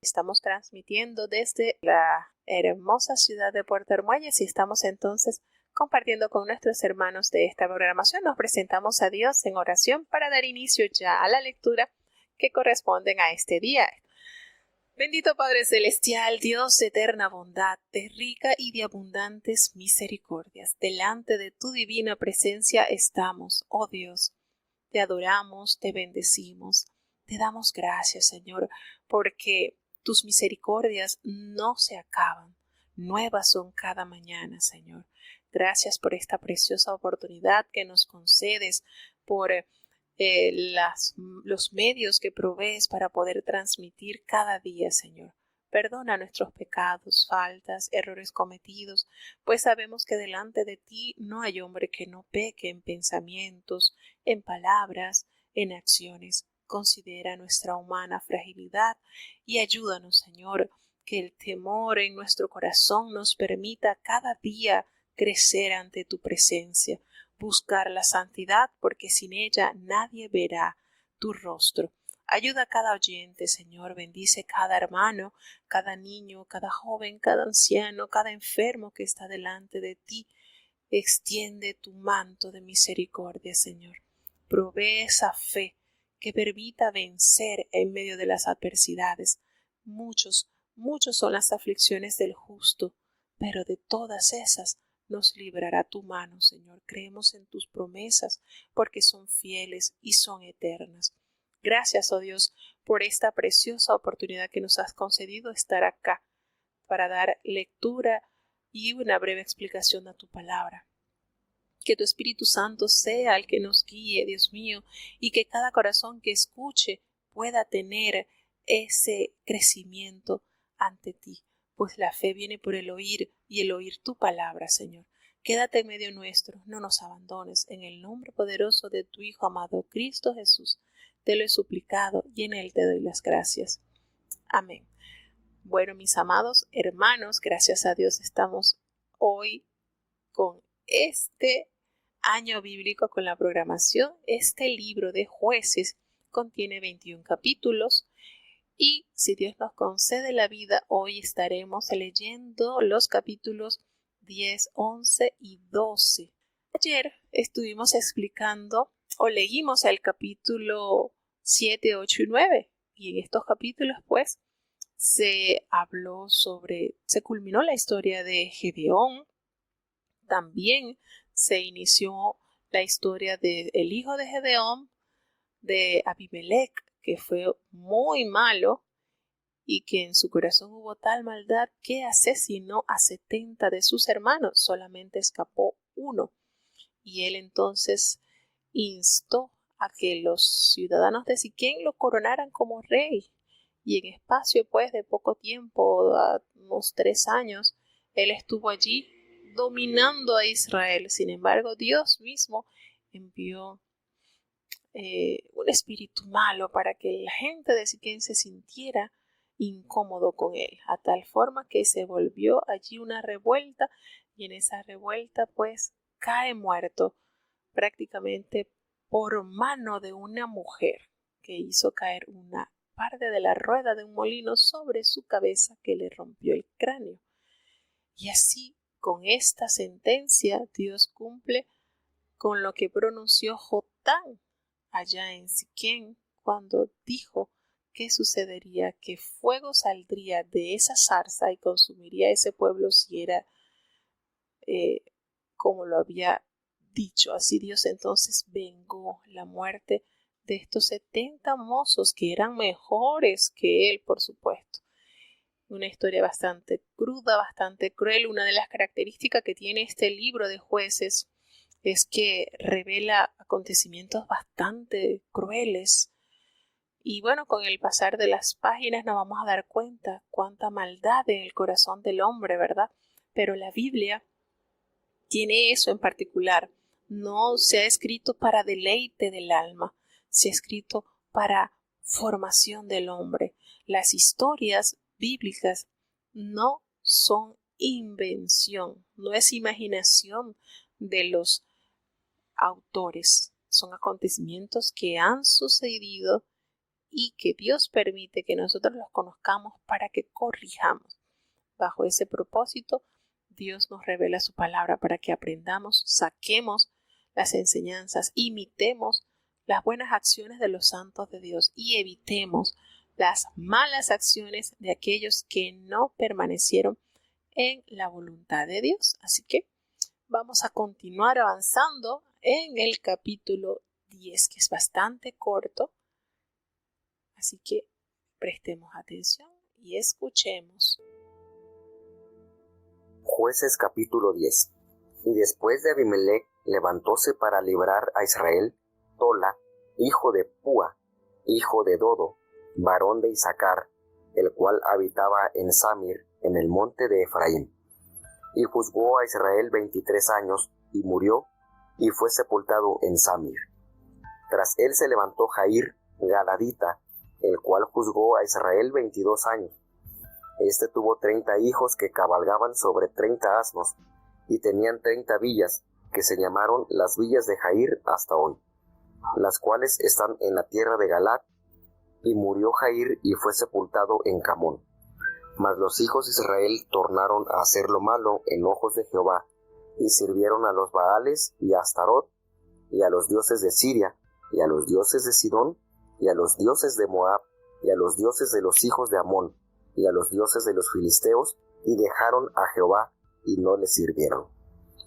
Estamos transmitiendo desde la hermosa ciudad de Puerto Armuelles y estamos entonces compartiendo con nuestros hermanos de esta programación. Nos presentamos a Dios en oración para dar inicio ya a la lectura que corresponden a este día. Bendito Padre Celestial, Dios de eterna bondad, de rica y de abundantes misericordias, delante de tu divina presencia estamos, oh Dios. Te adoramos, te bendecimos, te damos gracias, Señor, porque tus misericordias no se acaban, nuevas son cada mañana, Señor. Gracias por esta preciosa oportunidad que nos concedes, por los medios que provees para poder transmitir cada día, Señor. Perdona nuestros pecados, faltas, errores cometidos, pues sabemos que delante de ti no hay hombre que no peque en pensamientos, en palabras, en acciones. Considera nuestra humana fragilidad y ayúdanos, Señor, que el temor en nuestro corazón nos permita cada día crecer ante tu presencia, buscar la santidad, porque sin ella nadie verá tu rostro. Ayuda a cada oyente, Señor, bendice cada hermano, cada niño, cada joven, cada anciano, cada enfermo que está delante de ti. Extiende tu manto de misericordia, Señor. Provee esa fe que permita vencer en medio de las adversidades. Muchos son las aflicciones del justo, pero de todas esas nos librará tu mano, Señor. Creemos en tus promesas, porque son fieles y son eternas. Gracias, oh Dios, por esta preciosa oportunidad que nos has concedido estar acá para dar lectura y una breve explicación a tu palabra. Que tu Espíritu Santo sea el que nos guíe, Dios mío, y que cada corazón que escuche pueda tener ese crecimiento ante ti, pues la fe viene por el oír y el oír tu palabra, Señor. Quédate en medio nuestro, no nos abandones, en el nombre poderoso de tu Hijo amado, Cristo Jesús. Te lo he suplicado y en él te doy las gracias. Amén. Bueno, mis amados hermanos, gracias a Dios estamos hoy con este año bíblico, con la programación. Este libro de Jueces contiene 21 capítulos y si Dios nos concede la vida, hoy estaremos leyendo los capítulos 10, 11 y 12. Ayer estuvimos explicando o leímos el capítulo 7, 8 y 9 y en estos capítulos pues se culminó la historia de Gedeón. También se inició la historia del hijo de Gedeón, de Abimelec, que fue muy malo y que en su corazón hubo tal maldad que asesinó a 70 de sus hermanos, solamente escapó uno. Y él entonces instó a que los ciudadanos de Siquén lo coronaran como rey. Y en espacio pues de poco tiempo, unos 3 años, él estuvo allí dominando a Israel. Sin embargo, Dios mismo envió un espíritu malo para que la gente de Siquén se sintiera incómodo con él, a tal forma que se volvió allí una revuelta y en esa revuelta pues cae muerto prácticamente por mano de una mujer que hizo caer una parte de la rueda de un molino sobre su cabeza que le rompió el cráneo. Y así, con esta sentencia, Dios cumple con lo que pronunció Jotán allá en Siquén cuando dijo que sucedería, que fuego saldría de esa zarza y consumiría ese pueblo si era como lo había dicho. Así Dios entonces vengó la muerte de estos 70 mozos que eran mejores que él, por supuesto. Una historia bastante cruda, bastante cruel. Una de las características que tiene este libro de Jueces es que revela acontecimientos bastante crueles. Y bueno, con el pasar de las páginas nos vamos a dar cuenta cuánta maldad en el corazón del hombre, ¿verdad? Pero la Biblia tiene eso en particular. No se ha escrito para deleite del alma, se ha escrito para formación del hombre. Las historias bíblicas no son invención, no es imaginación de los autores. Son acontecimientos que han sucedido y que Dios permite que nosotros los conozcamos para que corrijamos. Bajo ese propósito, Dios nos revela su palabra para que aprendamos, saquemos las enseñanzas, imitemos las buenas acciones de los santos de Dios y evitemos las malas acciones de aquellos que no permanecieron en la voluntad de Dios. Así que vamos a continuar avanzando en el capítulo 10, que es bastante corto. Así que prestemos atención y escuchemos. Jueces capítulo 10. Y después de Abimelech levantóse para librar a Israel Tola, hijo de Púa, hijo de Dodo, varón de Isaacar, el cual habitaba en Samir, en el monte de Efraín. Y juzgó a Israel 23 años, y murió, y fue sepultado en Samir. Tras él se levantó Jair, Galadita, el cual juzgó a Israel 22 años. Este tuvo 30 hijos que cabalgaban sobre 30 asnos, y tenían 30 villas, que se llamaron las villas de Jair hasta hoy, las cuales están en la tierra de Galaad. Y murió Jair y fue sepultado en Camón. Mas los hijos de Israel tornaron a hacer lo malo en ojos de Jehová, y sirvieron a los Baales y a Astarot, y a los dioses de Siria, y a los dioses de Sidón, y a los dioses de Moab, y a los dioses de los hijos de Amón, y a los dioses de los filisteos, y dejaron a Jehová, y no le sirvieron.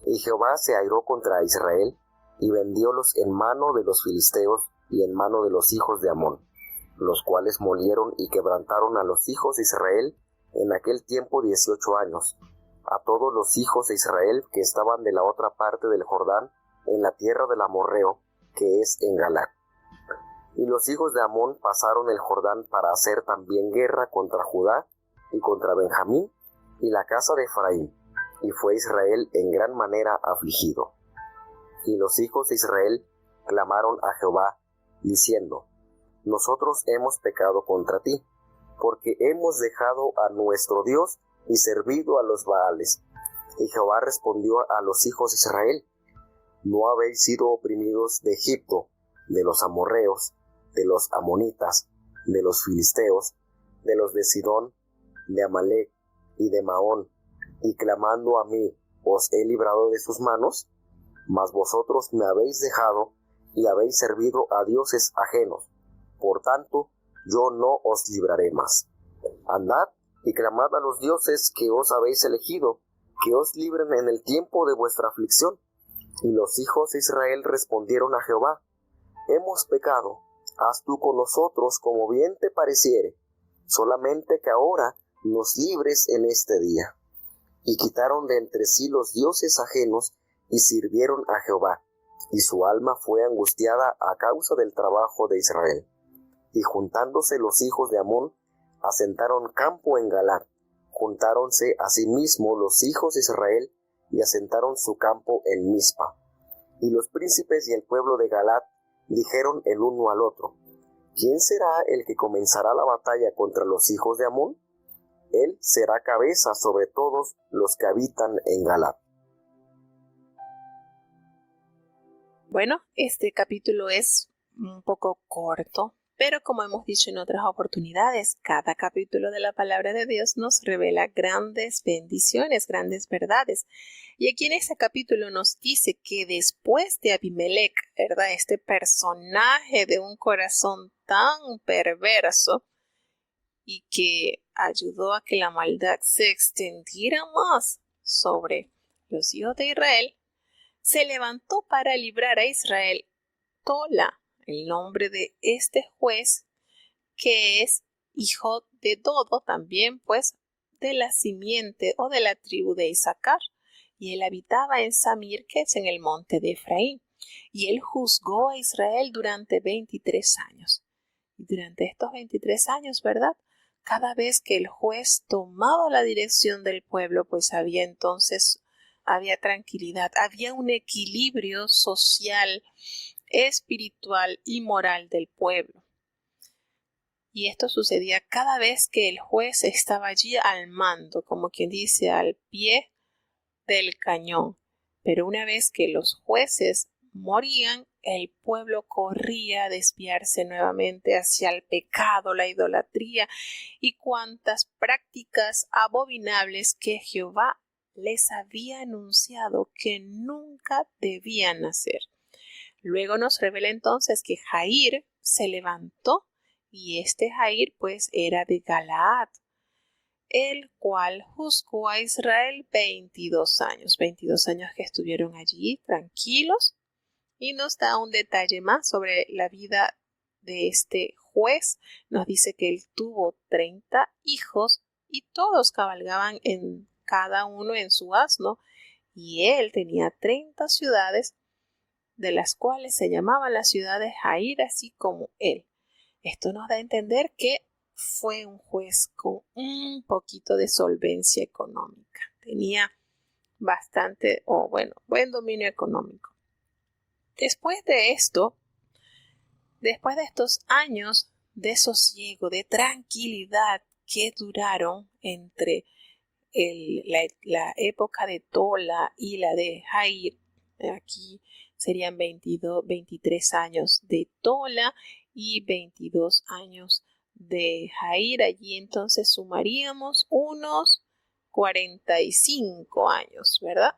Y Jehová se airó contra Israel, y vendiólos en mano de los filisteos, y en mano de los hijos de Amón, los cuales molieron y quebrantaron a los hijos de Israel en aquel tiempo 18 años, a todos los hijos de Israel que estaban de la otra parte del Jordán, en la tierra del Amorreo, que es en Galaad. Y los hijos de Amón pasaron el Jordán para hacer también guerra contra Judá y contra Benjamín y la casa de Efraín, y fue Israel en gran manera afligido. Y los hijos de Israel clamaron a Jehová, diciendo: Nosotros hemos pecado contra ti, porque hemos dejado a nuestro Dios y servido a los Baales. Y Jehová respondió a los hijos de Israel: ¿No habéis sido oprimidos de Egipto, de los amorreos, de los amonitas, de los filisteos, de los de Sidón, de Amalec y de Maón, y clamando a mí os he librado de sus manos? Mas vosotros me habéis dejado y habéis servido a dioses ajenos. Por tanto, yo no os libraré más. Andad y clamad a los dioses que os habéis elegido, que os libren en el tiempo de vuestra aflicción. Y los hijos de Israel respondieron a Jehová: Hemos pecado, haz tú con nosotros como bien te pareciere, solamente que ahora nos libres en este día. Y quitaron de entre sí los dioses ajenos, y sirvieron a Jehová, y su alma fue angustiada a causa del trabajo de Israel. Y juntándose los hijos de Amón, asentaron campo en Galaad. Juntáronse asimismo los hijos de Israel, y asentaron su campo en Mizpa. Y los príncipes y el pueblo de Galaad dijeron el uno al otro: ¿Quién será el que comenzará la batalla contra los hijos de Amón? Él será cabeza sobre todos los que habitan en Galaad. Bueno, este capítulo es un poco corto, pero como hemos dicho en otras oportunidades, cada capítulo de la palabra de Dios nos revela grandes bendiciones, grandes verdades. Y aquí en este capítulo nos dice que después de Abimelech, ¿verdad? Este personaje de un corazón tan perverso y que ayudó a que la maldad se extendiera más sobre los hijos de Israel, se levantó para librar a Israel Tola, el nombre de este juez, que es hijo de Dodo, también pues de la simiente o de la tribu de Isaacar, y él habitaba en Samir, que es en el monte de Efraín, y él juzgó a Israel durante 23 años. Y durante estos 23 años, ¿verdad? Cada vez que el juez tomaba la dirección del pueblo, pues había tranquilidad, había un equilibrio social, espiritual y moral del pueblo. Y esto sucedía cada vez que el juez estaba allí al mando, como quien dice, al pie del cañón. Pero una vez que los jueces morían, el pueblo corría a desviarse nuevamente hacia el pecado, la idolatría y cuantas prácticas abominables que Jehová les había anunciado que nunca debían hacer. Luego nos revela entonces que Jair se levantó y este Jair pues era de Galaad, el cual juzgó a Israel 22 años que estuvieron allí tranquilos, y nos da un detalle más sobre la vida de este juez. Nos dice que él tuvo 30 hijos y todos cabalgaban en cada uno en su asno, y él tenía 30 ciudades, de las cuales se llamaban las ciudades Jair, así como él. Esto nos da a entender que fue un juez con un poquito de solvencia económica. Tenía bastante, buen dominio económico. Después de estos años de sosiego, de tranquilidad que duraron entre la época de Tola y la de Jair, aquí serían 23 años de Tola y 22 años de Jair. Allí entonces sumaríamos unos 45 años, ¿verdad?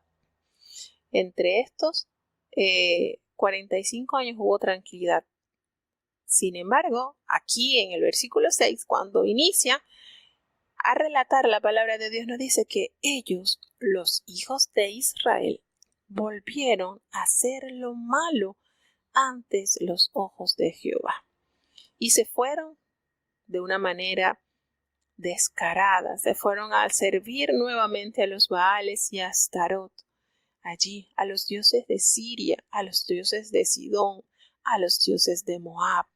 Entre estos 45 años hubo tranquilidad. Sin embargo, aquí en el versículo 6, cuando inicia a relatar la palabra de Dios, nos dice que ellos, los hijos de Israel, volvieron a hacer lo malo antes los ojos de Jehová y se fueron de una manera descarada, se fueron a servir nuevamente a los Baales y a Astarot, allí a los dioses de Siria, a los dioses de Sidón, a los dioses de Moab,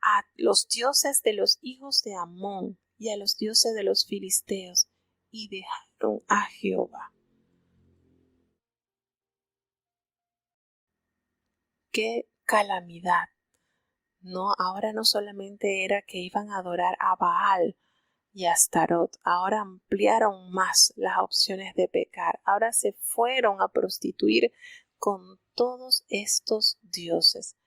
a los dioses de los hijos de Amón y a los dioses de los filisteos, y dejaron a Jehová. ¡Qué calamidad! No, ahora no solamente era que iban a adorar a Baal y a Astarot, ahora ampliaron más las opciones de pecar. Ahora se fueron a prostituir con todos estos dioses.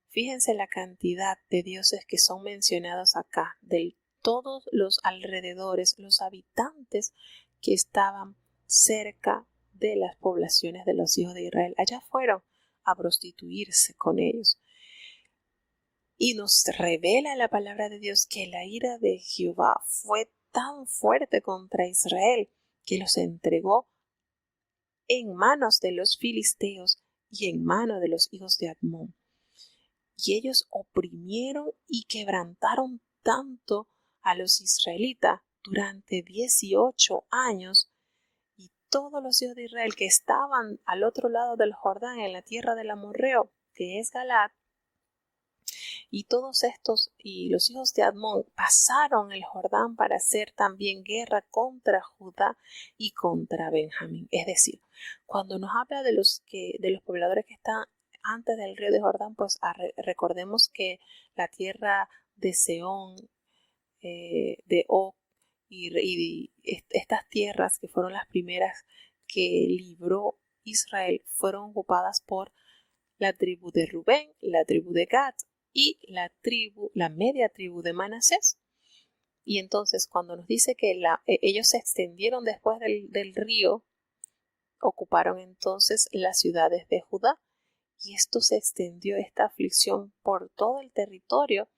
Fíjense la cantidad de dioses que son mencionados acá, de todos los alrededores, los habitantes que estaban cerca de las poblaciones de los hijos de Israel. Allá fueron a prostituirse con ellos. Y nos revela la palabra de Dios que la ira de Jehová fue tan fuerte contra Israel que los entregó en manos de los filisteos y en manos de los hijos de Amón. Y ellos oprimieron y quebrantaron tanto a los israelitas durante 18 años, y todos los hijos de Israel que estaban al otro lado del Jordán, en la tierra del amorreo, que es Galaad, y todos estos y los hijos de Amón pasaron el Jordán para hacer también guerra contra Judá y contra Benjamín. Es decir, cuando nos habla de los pobladores que están antes del río de Jordán, pues recordemos que la tierra de Seón, de Og y estas tierras que fueron las primeras que libró Israel fueron ocupadas por la tribu de Rubén, la tribu de Gad y la media tribu de Manasés. Y entonces cuando nos dice que ellos se extendieron después del río, ocuparon entonces las ciudades de Judá, y esto se extendió, esta aflicción, por todo el territorio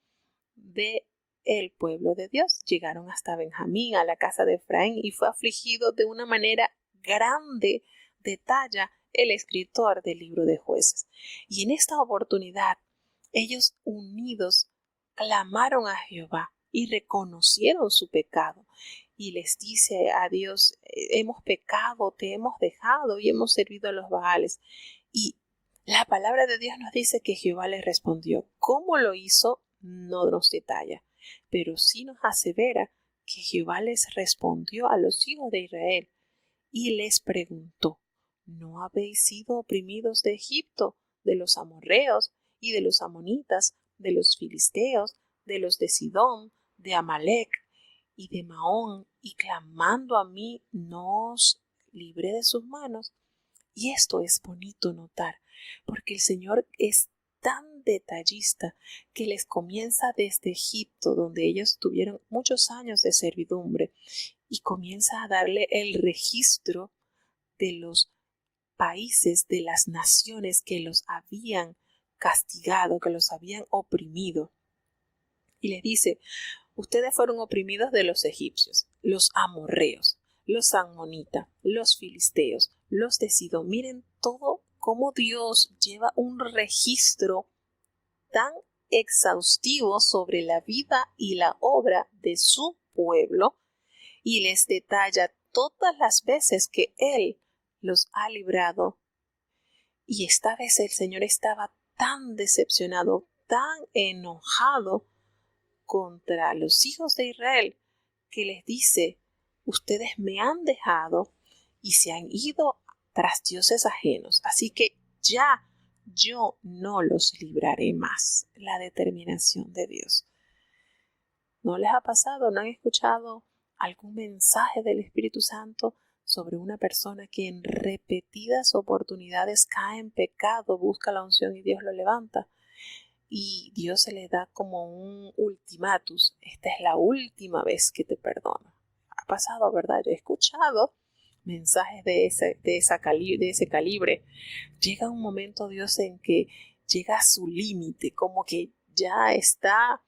de el pueblo de Dios. Llegaron hasta Benjamín, a la casa de Efraín, y fue afligido de una manera grande, detalla el escritor del libro de Jueces. Y en esta oportunidad, ellos unidos clamaron a Jehová y reconocieron su pecado. Y les dice a Dios: hemos pecado, te hemos dejado y hemos servido a los Baales. Y la palabra de Dios nos dice que Jehová les respondió. ¿Cómo lo hizo? No nos detalla, pero sí nos asevera que Jehová les respondió a los hijos de Israel y les preguntó: ¿no habéis sido oprimidos de Egipto, de los amorreos y de los amonitas, de los filisteos, de los de Sidón, de Amalec y de Maón, y clamando a mí no os libré de sus manos? Y esto es bonito notar, porque el Señor es tan detallista que les comienza desde Egipto, donde ellos tuvieron muchos años de servidumbre, y comienza a darle el registro de los países, de las naciones que los habían castigado, que los habían oprimido. Y les dice: ustedes fueron oprimidos de los egipcios, los amorreos, los amonitas, los filisteos, los de Sidón. Miren todo cómo Dios lleva un registro tan exhaustivo sobre la vida y la obra de su pueblo, y les detalla todas las veces que Él los ha librado. Y esta vez el Señor estaba tan decepcionado, tan enojado contra los hijos de Israel, que les dice: ustedes me han dejado y se han ido tras dioses ajenos, así que ya yo no los libraré más. La determinación de Dios. ¿No les ha pasado? ¿No han escuchado algún mensaje del Espíritu Santo sobre una persona que en repetidas oportunidades cae en pecado, busca la unción y Dios lo levanta? Y Dios se le da como un ultimátum: esta es la última vez que te perdono. Ha pasado, ¿verdad? Yo he escuchado mensajes de ese calibre. Llega un momento, Dios, en que llega a su límite, como que ya está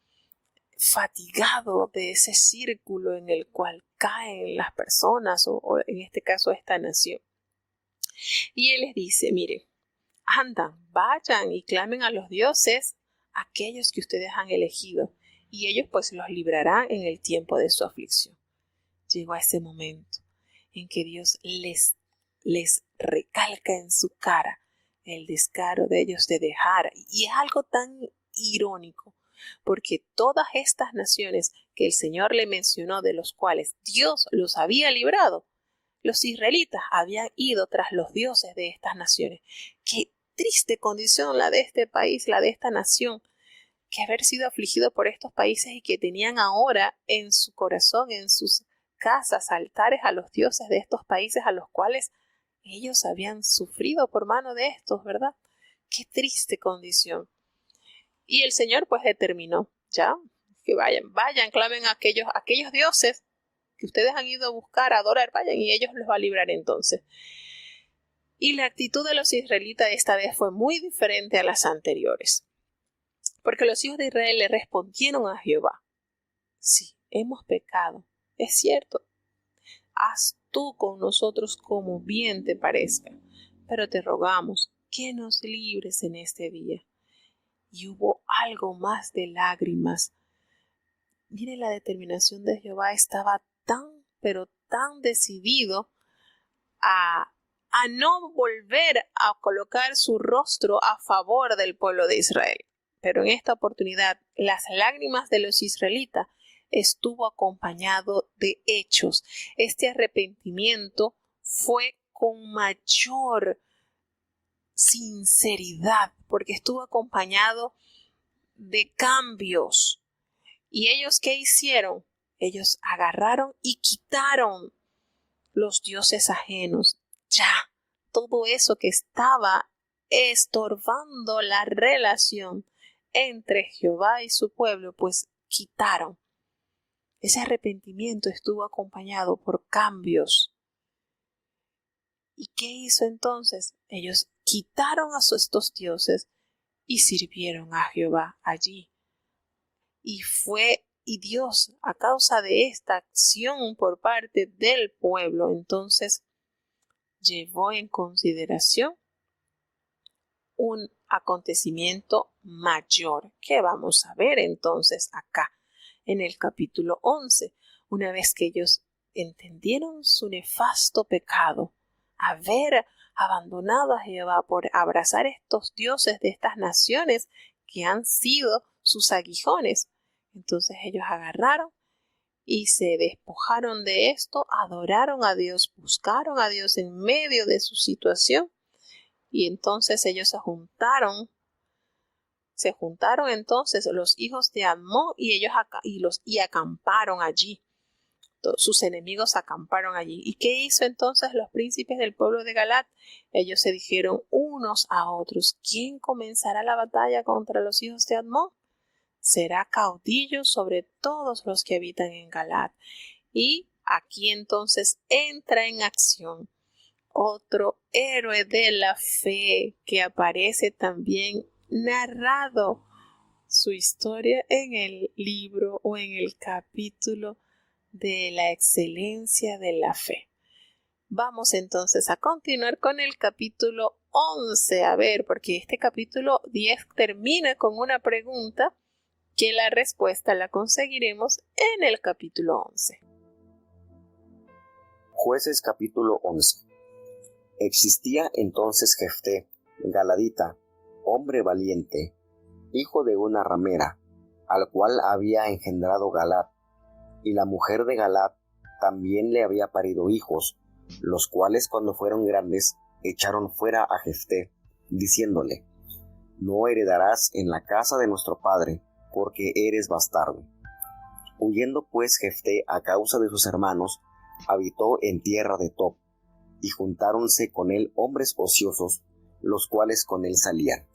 fatigado de ese círculo en el cual caen las personas, o en este caso esta nación. Y Él les dice: miren, andan, vayan y clamen a los dioses, aquellos que ustedes han elegido, y ellos pues los librarán en el tiempo de su aflicción. Llegó a ese momento en que Dios les recalca en su cara el descaro de ellos de dejar, y es algo tan irónico, porque todas estas naciones que el Señor le mencionó, de los cuales Dios los había librado, los israelitas habían ido tras los dioses de estas naciones. Qué triste condición la de este país, la de esta nación, que haber sido afligido por estos países y que tenían ahora en su corazón, en sus casas, altares a los dioses de estos países a los cuales ellos habían sufrido por mano de estos, ¿verdad? Qué triste condición. Y el Señor pues determinó, ya, que vayan, clamen a aquellos dioses que ustedes han ido a buscar, a adorar, vayan, y ellos los va a librar entonces. Y la actitud de los israelitas esta vez fue muy diferente a las anteriores, porque los hijos de Israel le respondieron a Jehová: sí, hemos pecado, es cierto, haz tú con nosotros como bien te parezca, pero te rogamos que nos libres en este día. Y hubo algo más de lágrimas. Mire, la determinación de Jehová estaba tan, pero tan decidido a no volver a colocar su rostro a favor del pueblo de Israel. Pero en esta oportunidad, las lágrimas de los israelitas estuvo acompañado de hechos. Este arrepentimiento fue con mayor sinceridad, porque estuvo acompañado de cambios. ¿Y ellos qué hicieron? Ellos agarraron y quitaron los dioses ajenos. Ya, todo eso que estaba estorbando la relación entre Jehová y su pueblo, pues quitaron. Ese arrepentimiento estuvo acompañado por cambios. ¿Y qué hizo entonces? Ellos quitaron a estos dioses y sirvieron a Jehová allí. Y Dios, a causa de esta acción por parte del pueblo, entonces llevó en consideración un acontecimiento mayor, que vamos a ver entonces acá en el capítulo 11. Una vez que ellos entendieron su nefasto pecado, haber abandonado a Jehová por abrazar estos dioses de estas naciones que han sido sus aguijones, entonces ellos agarraron y se despojaron de esto, adoraron a Dios, buscaron a Dios en medio de su situación, y entonces ellos se juntaron entonces los hijos de Amón y acamparon allí. sus enemigos acamparon allí. ¿Y qué hizo entonces los príncipes del pueblo de Galaad? Ellos se dijeron unos a otros: ¿quién comenzará la batalla contra los hijos de Amón? Será caudillo sobre todos los que habitan en Galaad. Y aquí entonces entra en acción otro héroe de la fe que aparece también narrado su historia en el libro o en el capítulo de la excelencia de la fe. Vamos entonces a continuar con el capítulo 11, a ver, porque este capítulo 10 termina con una pregunta que la respuesta la conseguiremos en el capítulo 11. Jueces capítulo 11. Existía entonces Jefté, galadita, hombre valiente, hijo de una ramera, al cual había engendrado Galaad, y la mujer de Galaad también le había parido hijos, los cuales cuando fueron grandes echaron fuera a Jefté, diciéndole: no heredarás en la casa de nuestro padre, porque eres bastardo. Huyendo pues Jefté a causa de sus hermanos, habitó en tierra de Tob, y juntáronse con él hombres ociosos, los cuales con él salían.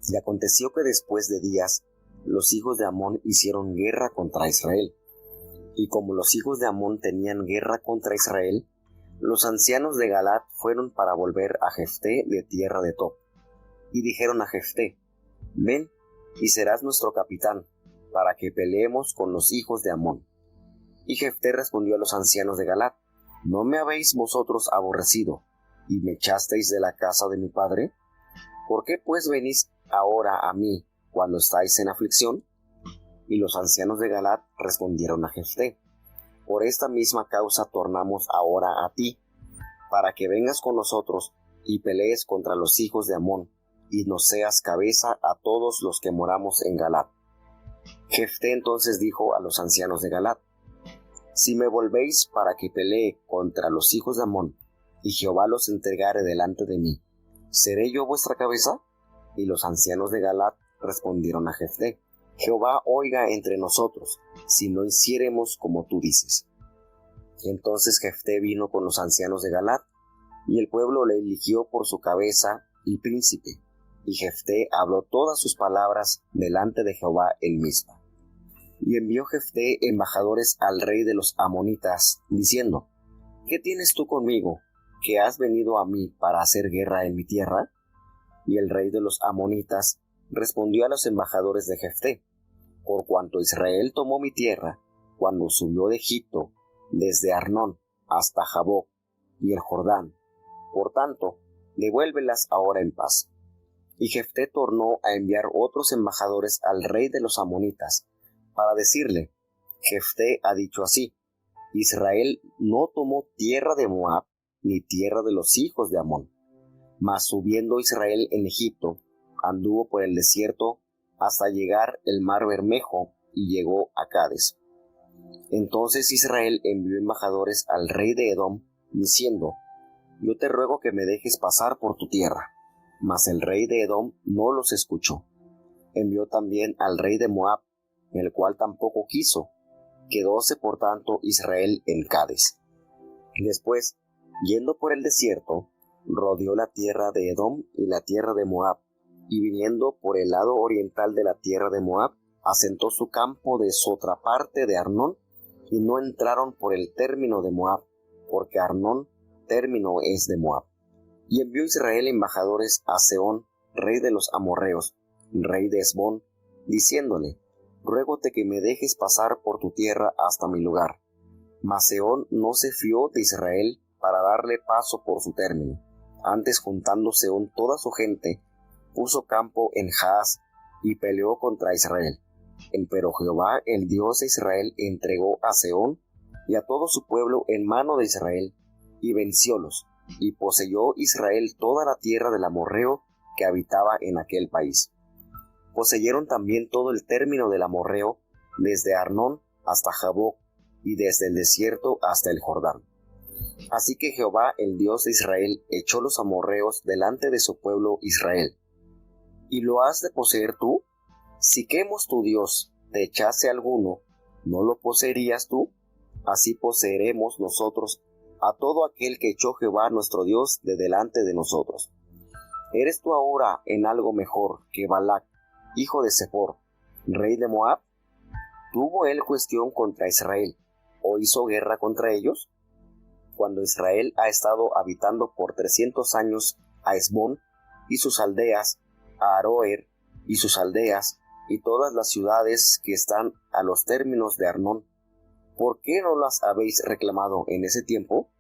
Y aconteció que después de días, los hijos de Amón hicieron guerra contra Israel. Y como los hijos de Amón tenían guerra contra Israel, los ancianos de Galaad fueron para volver a Jefté de tierra de Tob. Y dijeron a Jefté: ven, y serás nuestro capitán, para que peleemos con los hijos de Amón. Y Jefté respondió a los ancianos de Galaad: ¿no me habéis vosotros aborrecido, y me echasteis de la casa de mi padre? ¿Por qué pues venís ahora a mí cuando estáis en aflicción? Y los ancianos de Galaad respondieron a Jefté: por esta misma causa tornamos ahora a ti, para que vengas con nosotros y pelees contra los hijos de Amón, y nos seas cabeza a todos los que moramos en Galaad. Jefté entonces dijo a los ancianos de Galaad: si me volvéis para que pelee contra los hijos de Amón, y Jehová los entregare delante de mí, ¿seré yo vuestra cabeza? Y los ancianos de Galaad respondieron a Jefté: Jehová oiga entre nosotros, si no hiciéremos como tú dices. Entonces Jefté vino con los ancianos de Galaad, y el pueblo le eligió por su cabeza y príncipe, y Jefté habló todas sus palabras delante de Jehová en Mizpa. Y envió Jefté embajadores al rey de los amonitas, diciendo: ¿qué tienes tú conmigo, que has venido a mí para hacer guerra en mi tierra? Y el rey de los amonitas respondió a los embajadores de Jefté: por cuanto Israel tomó mi tierra, cuando subió de Egipto, desde Arnón hasta Jaboc y el Jordán, por tanto, devuélvelas ahora en paz. Y Jefté tornó a enviar otros embajadores al rey de los amonitas, para decirle: Jefté ha dicho así: Israel no tomó tierra de Moab, ni tierra de los hijos de Amón. Mas subiendo Israel en Egipto, anduvo por el desierto hasta llegar el mar Bermejo, y llegó a Cades. Entonces Israel envió embajadores al rey de Edom, diciendo: yo te ruego que me dejes pasar por tu tierra. Mas el rey de Edom no los escuchó. Envió también al rey de Moab, el cual tampoco quiso. Quedóse por tanto Israel en Cades. Después, yendo por el desierto, rodeó la tierra de Edom y la tierra de Moab, y viniendo por el lado oriental de la tierra de Moab, asentó su campo de sotraparte de Arnón, y no entraron por el término de Moab, porque Arnón término es de Moab. Y envió Israel embajadores a Sehón, rey de los amorreos, rey de Hesbón, diciéndole: ruégote que me dejes pasar por tu tierra hasta mi lugar. Mas Sehón no se fió de Israel para darle paso por su término. Antes, juntando Sehón toda su gente, puso campo en Jaaz y peleó contra Israel. Empero Jehová, el Dios de Israel, entregó a Sehón y a todo su pueblo en mano de Israel, y venciólos, y poseyó Israel toda la tierra del amorreo que habitaba en aquel país. Poseyeron también todo el término del amorreo, desde Arnón hasta Jaboc, y desde el desierto hasta el Jordán. Así que Jehová, el Dios de Israel, echó los amorreos delante de su pueblo Israel. ¿Y lo has de poseer tú? Si Quemos tu Dios te echase alguno, ¿no lo poseerías tú? así poseeremos nosotros a todo aquel que echó Jehová nuestro Dios de delante de nosotros. ¿Eres tú ahora en algo mejor que Balac, hijo de Zippor, rey de Moab? ¿Tuvo él cuestión contra Israel o hizo guerra contra ellos? Cuando Israel ha estado habitando por 300 años a Hesbón y sus aldeas, a Aroer y sus aldeas, y todas las ciudades que están a los términos de Arnón, ¿por qué no las habéis reclamado en ese tiempo?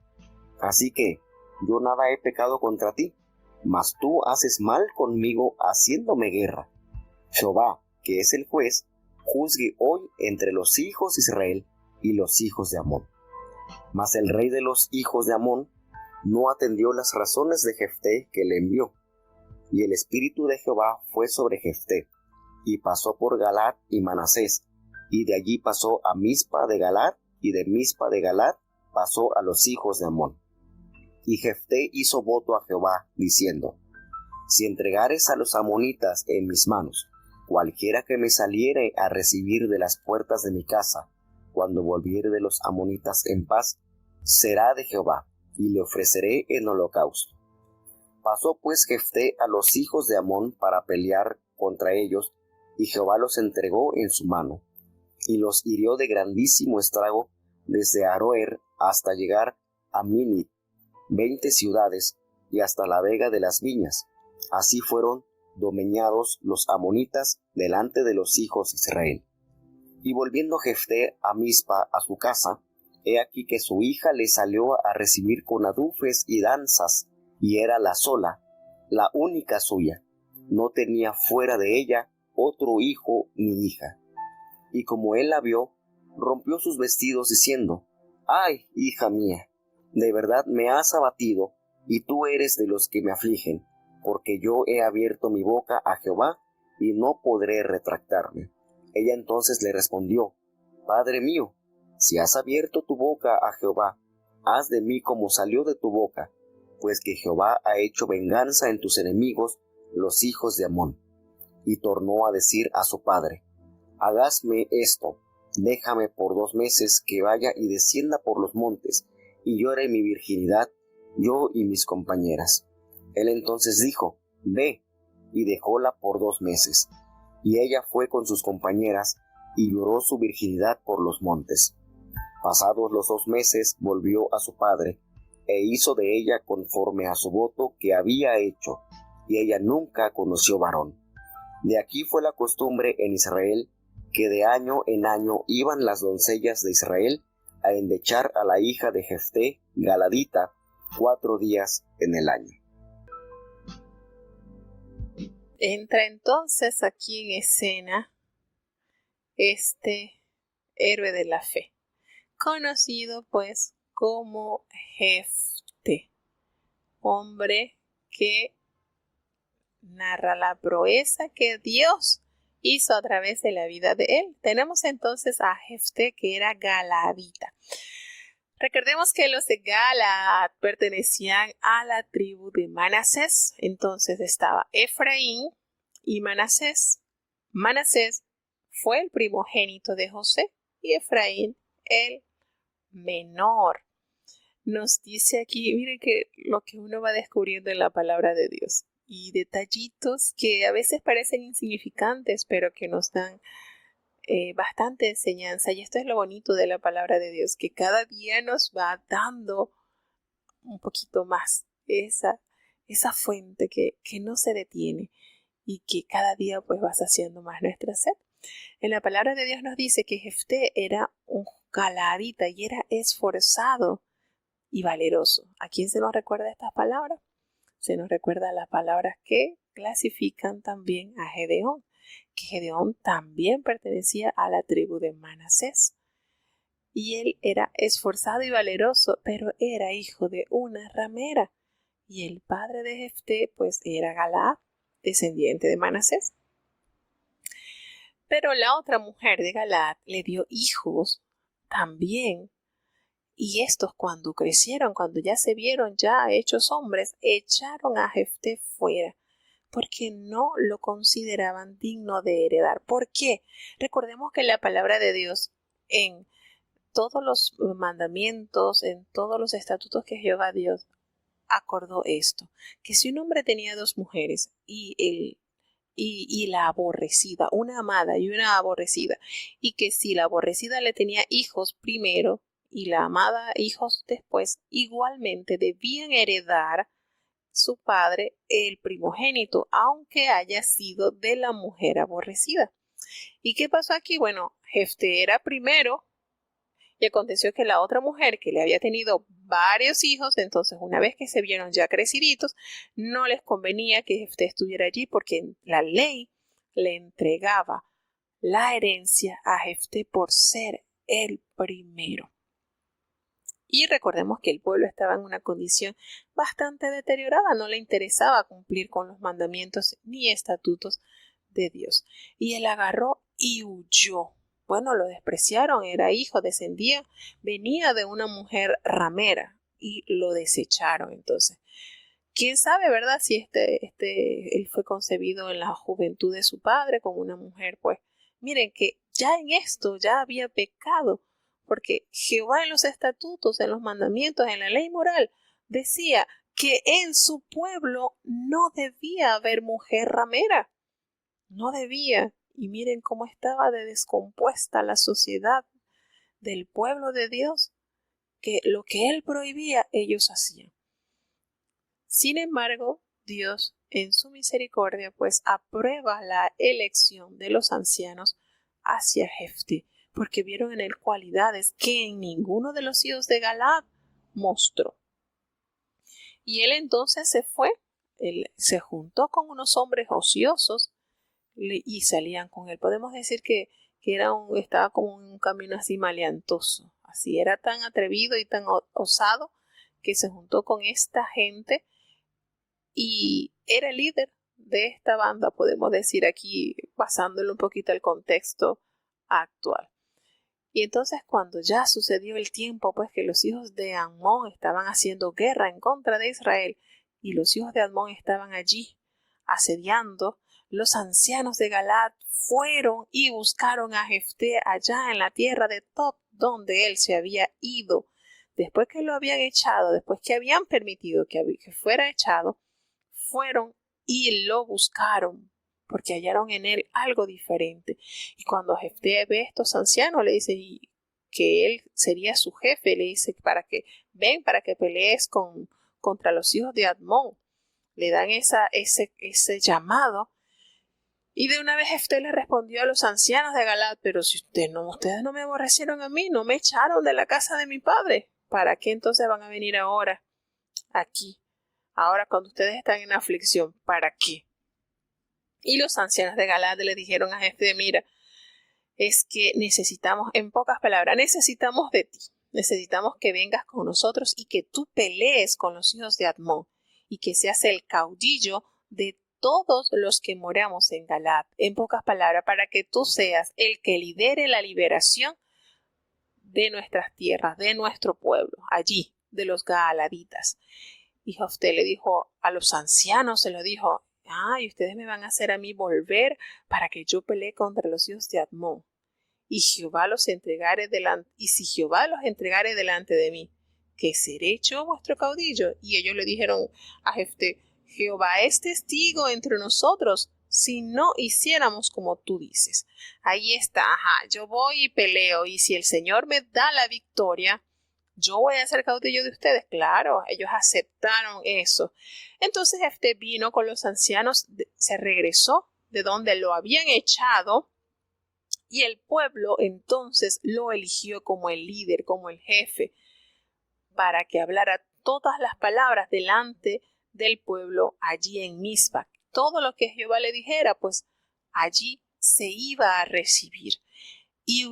Así que yo nada he pecado contra ti, mas tú haces mal conmigo haciéndome guerra. Jehová, que es el juez, juzgue hoy entre los hijos de Israel y los hijos de Amón. Mas el rey de los hijos de Amón no atendió las razones de Jefté que le envió, y el espíritu de Jehová fue sobre Jefté, y pasó por Galaad y Manasés, y de allí pasó a Mizpa de Galaad, y de Mizpa de Galaad pasó a los hijos de Amón. Y Jefté hizo voto a Jehová, diciendo: si entregares a los amonitas en mis manos, cualquiera que me saliere a recibir de las puertas de mi casa, cuando volviere de los amonitas en paz, será de Jehová, y le ofreceré en holocausto. Pasó pues Jefté a los hijos de Amón para pelear contra ellos, y Jehová los entregó en su mano, y los hirió de grandísimo estrago desde Aroer hasta llegar a Minit, 20 ciudades, y hasta la vega de las viñas. Así fueron domeñados los amonitas delante de los hijos de Israel. Y volviendo Jefté a Mizpa a su casa, he aquí que su hija le salió a recibir con adufes y danzas, y era la sola, la única suya. No tenía fuera de ella otro hijo ni hija. Y como él la vio, rompió sus vestidos diciendo: ¡ay, hija mía! De verdad me has abatido, y tú eres de los que me afligen, porque yo he abierto mi boca a Jehová, y no podré retractarme. Ella entonces le respondió: Padre mío, si has abierto tu boca a Jehová, haz de mí como salió de tu boca, pues que Jehová ha hecho venganza en tus enemigos, los hijos de Amón. Y tornó a decir a su padre: Hágasme esto, déjame por 2 meses que vaya y descienda por los montes, y llore mi virginidad, yo y mis compañeras. Él entonces dijo: Ve, y dejóla por 2 meses. Y ella fue con sus compañeras, y lloró su virginidad por los montes. Pasados los 2 meses volvió a su padre, e hizo de ella conforme a su voto que había hecho, y ella nunca conoció varón. De aquí fue la costumbre en Israel, que de año en año iban las doncellas de Israel a endechar a la hija de Jefté, Galadita, 4 días en el año. Entra entonces aquí en escena este héroe de la fe, conocido pues como Jefté, hombre que narra la proeza que Dios hizo a través de la vida de él. Tenemos entonces a Jefté, que era galadita. Recordemos que los de Galaad pertenecían a la tribu de Manasés. Entonces estaba Efraín y Manasés. Manasés fue el primogénito de José y Efraín el menor. Nos dice aquí, miren que lo que uno va descubriendo en la palabra de Dios y detallitos que a veces parecen insignificantes, pero que nos dan bastante enseñanza. Y esto es lo bonito de la palabra de Dios, que cada día nos va dando un poquito más esa fuente que no se detiene y que cada día pues va saciando más nuestra sed. En la palabra de Dios nos dice que Jefté era un galadita y era esforzado y valeroso. ¿A quién se nos recuerda estas palabras? Se nos recuerda las palabras que clasifican también a Gedeón, que Gedeón también pertenecía a la tribu de Manasés. Y él era esforzado y valeroso, pero era hijo de una ramera. Y el padre de Jefté, pues, era Galaad, descendiente de Manasés. Pero la otra mujer de Galaad le dio hijos también. Y estos, cuando crecieron, cuando ya se vieron ya hechos hombres, echaron a Jefté fuera, porque no lo consideraban digno de heredar. ¿Por qué? Recordemos que la palabra de Dios en todos los mandamientos, en todos los estatutos que Jehová Dios acordó esto, que si un hombre tenía dos mujeres y la aborrecida, una amada y una aborrecida, y que si la aborrecida le tenía hijos primero y la amada hijos después, igualmente debían heredar su padre el primogénito, aunque haya sido de la mujer aborrecida. ¿Y qué pasó aquí? Bueno, Jefté era primero. Y aconteció que la otra mujer que le había tenido varios hijos, entonces una vez que se vieron ya creciditos, no les convenía que Jefté estuviera allí porque la ley le entregaba la herencia a Jefté por ser el primero. Y recordemos que el pueblo estaba en una condición bastante deteriorada, no le interesaba cumplir con los mandamientos ni estatutos de Dios. Y él agarró y huyó. Bueno, lo despreciaron, era hijo, descendía, venía de una mujer ramera y lo desecharon. Entonces, quién sabe, ¿verdad? Si él fue concebido en la juventud de su padre con una mujer, pues miren que ya en esto ya había pecado, porque Jehová en los estatutos, en los mandamientos, en la ley moral, decía que en su pueblo no debía haber mujer ramera, no debía. Y miren cómo estaba de descompuesta la sociedad del pueblo de Dios, que lo que él prohibía, ellos hacían. Sin embargo, Dios, en su misericordia, pues aprueba la elección de los ancianos hacia Jefté, porque vieron en él cualidades que en ninguno de los hijos de Galaad mostró. Y él entonces se fue, él se juntó con unos hombres ociosos y salían con él. Podemos decir que estaba como en un camino así maleantoso. Así era tan atrevido y tan osado que se juntó con esta gente y era el líder de esta banda, podemos decir aquí, basándolo un poquito al contexto actual. Y entonces cuando ya sucedió el tiempo, pues que los hijos de Amón estaban haciendo guerra en contra de Israel y los hijos de Amón estaban allí asediando, los ancianos de Galaad fueron y buscaron a Jefté allá en la tierra de Tob, donde él se había ido. Después que lo habían echado, después que habían permitido que fuera echado, fueron y lo buscaron porque hallaron en él algo diferente. Y cuando Jefté ve a estos ancianos, le dice que él sería su jefe, le dice para que pelees contra los hijos de Amón. Le dan ese llamado. Y de una vez Jefté le respondió a los ancianos de Galaad, pero si ustedes no me aborrecieron a mí, no me echaron de la casa de mi padre, ¿para qué entonces van a venir ahora aquí? Ahora cuando ustedes están en aflicción, ¿para qué? Y los ancianos de Galaad le dijeron a Jefté, mira, es que necesitamos, en pocas palabras, necesitamos de ti. Necesitamos que vengas con nosotros y que tú pelees con los hijos de Amón y que seas el caudillo de todos los que moramos en Galaad. En pocas palabras, para que tú seas el que lidere la liberación de nuestras tierras, de nuestro pueblo, allí, de los galaditas. Y Jefté le dijo a los ancianos, se lo dijo, y ustedes me van a hacer a mí volver para que yo pelee contra los hijos de Amón. Y si Jehová los entregare delante de mí, que seré yo vuestro caudillo. Y ellos le dijeron a Jefté, Jehová es testigo entre nosotros si no hiciéramos como tú dices. Ahí está, yo voy y peleo, y si el Señor me da la victoria, yo voy a ser caudillo de ustedes. Claro, ellos aceptaron eso. Entonces Jefté vino con los ancianos, se regresó de donde lo habían echado, y el pueblo entonces lo eligió como el líder, como el jefe, para que hablara todas las palabras delante del pueblo allí en Mizpa. Todo lo que Jehová le dijera, pues allí se iba a recibir. Y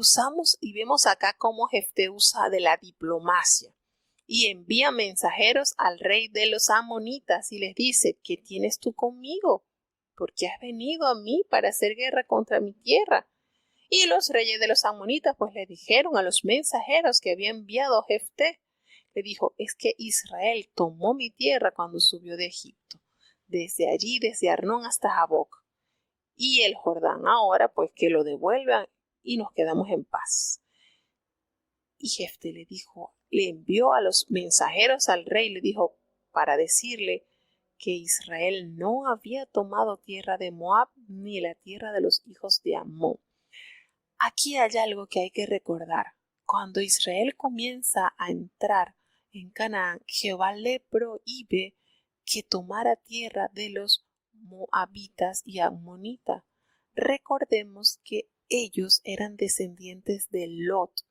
vemos acá cómo Jefté usa de la diplomacia y envía mensajeros al rey de los amonitas y les dice, ¿qué tienes tú conmigo? ¿Por qué has venido a mí para hacer guerra contra mi tierra? Y los reyes de los amonitas pues le dijeron a los mensajeros que había enviado Jefté, le dijo, es que Israel tomó mi tierra cuando subió de Egipto, desde allí, desde Arnón hasta Jaboc, y el Jordán ahora pues que lo devuelvan y nos quedamos en paz. Y Jefté le envió a los mensajeros al rey, le dijo para decirle que Israel no había tomado tierra de Moab ni la tierra de los hijos de Amón. Aquí hay algo que hay que recordar. Cuando Israel comienza a entrar en Canaán, Jehová le prohíbe que tomara tierra de los moabitas y amonitas. Recordemos que ellos eran descendientes de Lot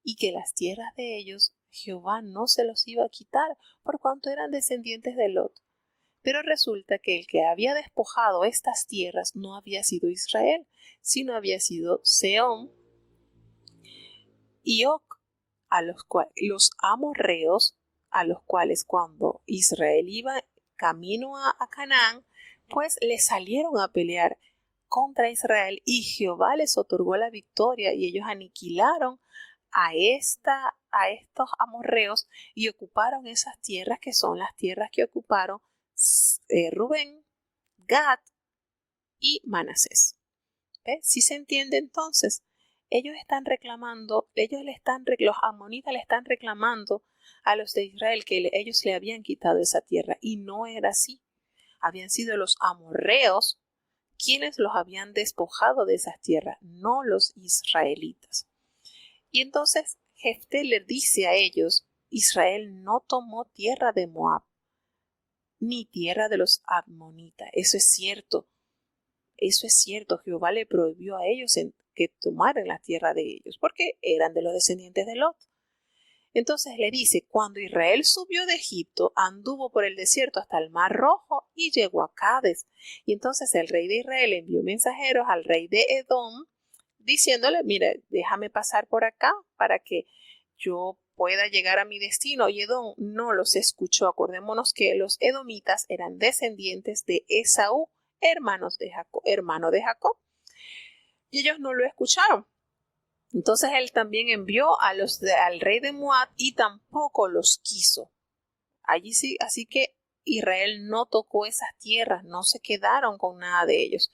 y que las tierras de ellos Jehová no se los iba a quitar por cuanto eran descendientes de Lot. Pero resulta que el que había despojado estas tierras no había sido Israel, sino había sido Sehón y Og, los amorreos, a los cuales cuando Israel iba camino a Canaán, pues le salieron a pelear contra Israel y Jehová les otorgó la victoria y ellos aniquilaron a estos amorreos y ocuparon esas tierras que son las tierras que ocuparon Rubén, Gad y Manasés. ¿Ves? ¿Sí se entiende entonces? Ellos están reclamando, los amonitas le están reclamando a los de Israel que ellos le habían quitado esa tierra y no era así. Habían sido los amorreos quienes los habían despojado de esas tierras, no los israelitas. Y entonces Jefté le dice a ellos, Israel no tomó tierra de Moab, ni tierra de los amonitas. Eso es cierto. Jehová le prohibió a ellos que tomaran la tierra de ellos, porque eran de los descendientes de Lot. Entonces le dice, cuando Israel subió de Egipto, anduvo por el desierto hasta el Mar Rojo y llegó a Cades. Y entonces el rey de Israel envió mensajeros al rey de Edom, diciéndole, mira, déjame pasar por acá para que yo pueda llegar a mi destino. Y Edom no los escuchó. Acordémonos que los edomitas eran descendientes de Esaú, hermano de Jacob. Y ellos no lo escucharon. Entonces él también envió al rey de Moab y tampoco los quiso. Allí sí, así que Israel no tocó esas tierras, no se quedaron con nada de ellos.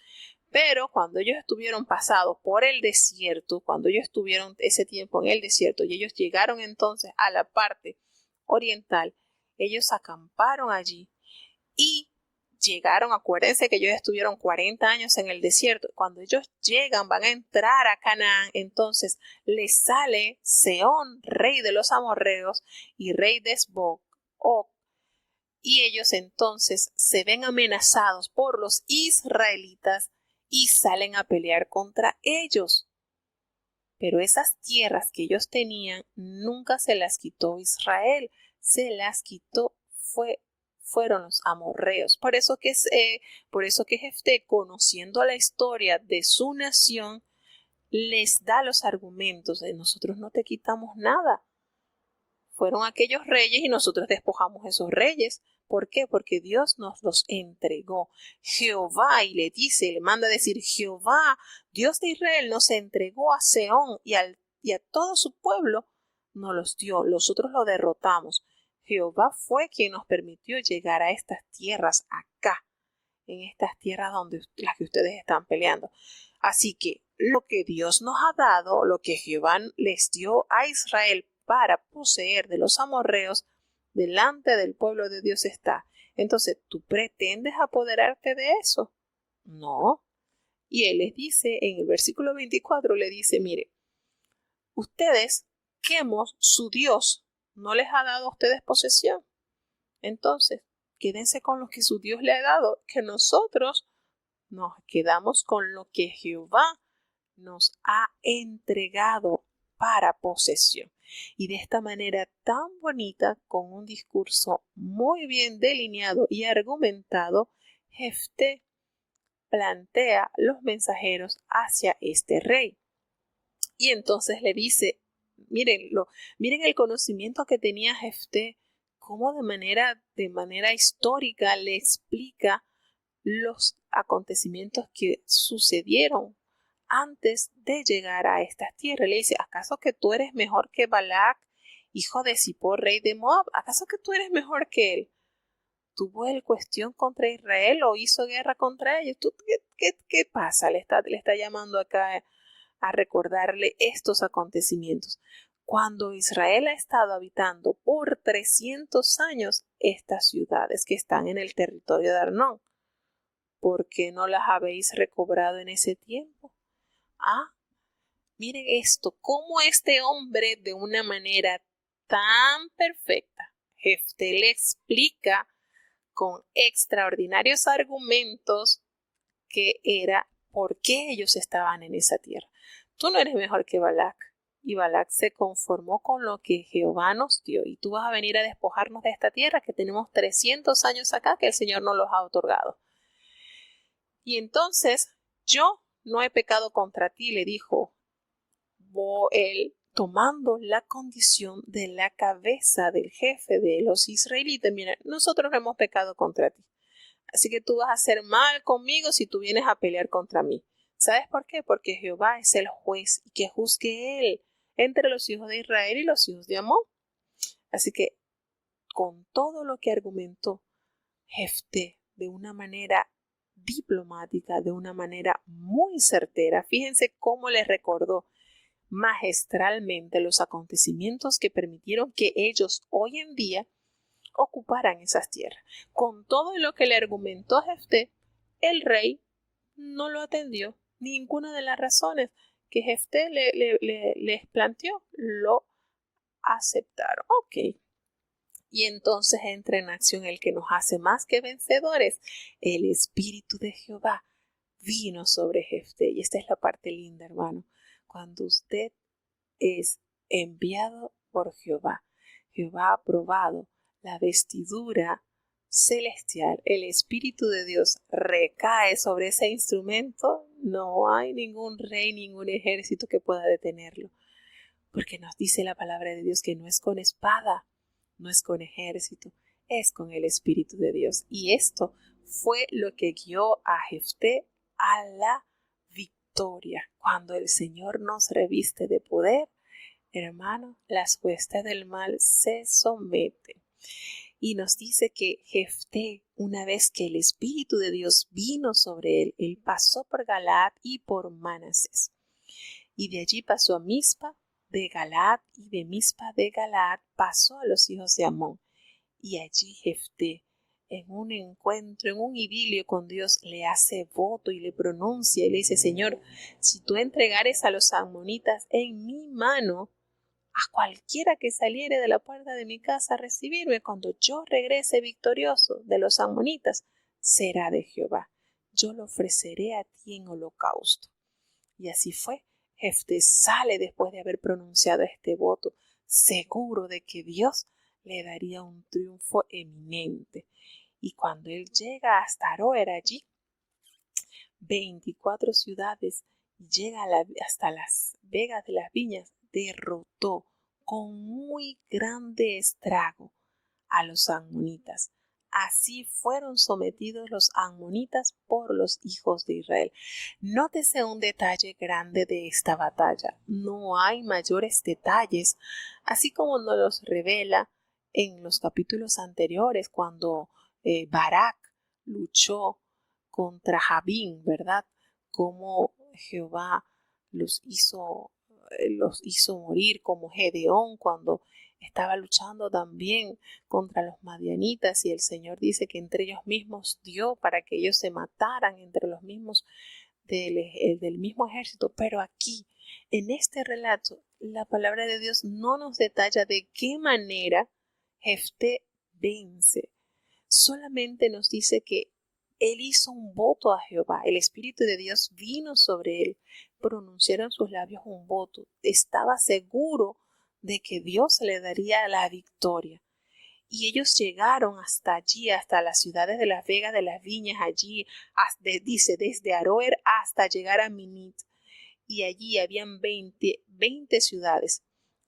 Pero cuando ellos estuvieron pasados por el desierto, cuando ellos estuvieron ese tiempo en el desierto y ellos llegaron entonces a la parte oriental, ellos acamparon allí y llegaron, acuérdense que ellos estuvieron 40 años en el desierto. Cuando ellos llegan, van a entrar a Canaán, entonces les sale Sehón, rey de los amorreos y rey de Esbok, y ellos entonces se ven amenazados por los israelitas y salen a pelear contra ellos. Pero esas tierras que ellos tenían nunca se las quitó Israel, se las quitó fueron los amorreos. Por eso que Jefté, conociendo la historia de su nación, les da los argumentos de nosotros no te quitamos nada. Fueron aquellos reyes y nosotros despojamos esos reyes. ¿Por qué? Porque Dios nos los entregó. Jehová, y le manda a decir, Jehová, Dios de Israel, nos entregó a Sehón y a todo su pueblo, nos los dio. Nosotros lo derrotamos. Jehová fue quien nos permitió llegar a estas tierras acá, en estas tierras las que ustedes están peleando. Así que lo que Dios nos ha dado, lo que Jehová les dio a Israel para poseer de los amorreos, delante del pueblo de Dios está. Entonces, ¿tú pretendes apoderarte de eso? No. Y él les dice, en el versículo 24, le dice, mire, ustedes, Quemos, su Dios, no les ha dado a ustedes posesión. Entonces, quédense con lo que su Dios le ha dado, que nosotros nos quedamos con lo que Jehová nos ha entregado para posesión. Y de esta manera tan bonita, con un discurso muy bien delineado y argumentado, Jefté plantea los mensajeros hacia este rey. Y entonces le dice, miren el conocimiento que tenía Jefté, cómo de manera histórica le explica los acontecimientos que sucedieron antes de llegar a estas tierras. Le dice, ¿acaso que tú eres mejor que Balac, hijo de Zippor, rey de Moab? ¿Acaso que tú eres mejor que él? ¿Tuvo él cuestión contra Israel o hizo guerra contra ellos? ¿Qué pasa? Le está llamando acá a recordarle estos acontecimientos. cuando Israel ha estado habitando por 300 años estas ciudades que están en el territorio de Arnón. ¿Por qué no las habéis recobrado en ese tiempo? Miren esto, cómo este hombre de una manera tan perfecta, Jefté le explica con extraordinarios argumentos que era por qué ellos estaban en esa tierra. Tú no eres mejor que Balac. Y Balac se conformó con lo que Jehová nos dio. Y tú vas a venir a despojarnos de esta tierra que tenemos 300 años acá que el Señor nos los ha otorgado. Y entonces yo no he pecado contra ti, le dijo él, tomando la condición de la cabeza del jefe de los israelitas. Mira, nosotros no hemos pecado contra ti. Así que tú vas a hacer mal conmigo si tú vienes a pelear contra mí. ¿Sabes por qué? Porque Jehová es el juez y que juzgue él entre los hijos de Israel y los hijos de Amón. Así que con todo lo que argumentó Jefté de una manera diplomática, de una manera muy certera, fíjense cómo le recordó magistralmente los acontecimientos que permitieron que ellos hoy en día ocuparan esas tierras. Con todo lo que le argumentó Jefté, el rey no lo atendió. Ninguna de las razones que Jefté les planteó lo aceptaron. Ok. Y entonces entra en acción el que nos hace más que vencedores. El Espíritu de Jehová vino sobre Jefté. Y esta es la parte linda, hermano. Cuando usted es enviado por Jehová, Jehová ha probado la vestidura celestial, el Espíritu de Dios recae sobre ese instrumento, no hay ningún rey, ningún ejército que pueda detenerlo. Porque nos dice la palabra de Dios que no es con espada, no es con ejército, es con el Espíritu de Dios. Y esto fue lo que guió a Jefté a la victoria. Cuando el Señor nos reviste de poder, hermano, las huestes del mal se someten. Y nos dice que Jefté, una vez que el Espíritu de Dios vino sobre él, él pasó por Galaad y por Manasés. Y de allí pasó a Mizpa de Galaad, y de Mizpa de Galaad pasó a los hijos de Amón. Y allí Jefté, en un encuentro, en un idilio con Dios, le hace voto y le pronuncia y le dice: Señor, si tú entregares a los amonitas en mi mano, a cualquiera que saliere de la puerta de mi casa a recibirme, cuando yo regrese victorioso de los amonitas, será de Jehová. Yo lo ofreceré a ti en holocausto. Y así fue. Jefté sale después de haber pronunciado este voto, seguro de que Dios le daría un triunfo eminente. Y cuando él llega hasta Aroer, allí 24 ciudades, y llega hasta las vegas de las viñas, derrotó con muy grande estrago a los amonitas. Así fueron sometidos los amonitas por los hijos de Israel. Nótese un detalle grande de esta batalla. No hay mayores detalles, así como nos los revela en los capítulos anteriores, cuando Barak luchó contra Jabín, ¿verdad? Cómo Jehová los hizo morir, como Gedeón cuando estaba luchando también contra los madianitas, y el Señor dice que entre ellos mismos dio para que ellos se mataran entre los mismos del mismo ejército. Pero aquí, en este relato, la palabra de Dios no nos detalla de qué manera Jefté vence. Solamente nos dice que él hizo un voto a Jehová, el Espíritu de Dios vino sobre él, pronunciaron sus labios un voto, estaba seguro de que Dios le daría la victoria. Y ellos llegaron hasta allí, hasta las ciudades de las vegas de las viñas, allí, dice, desde Aroer hasta llegar a Minit. Y allí habían 20 ciudades,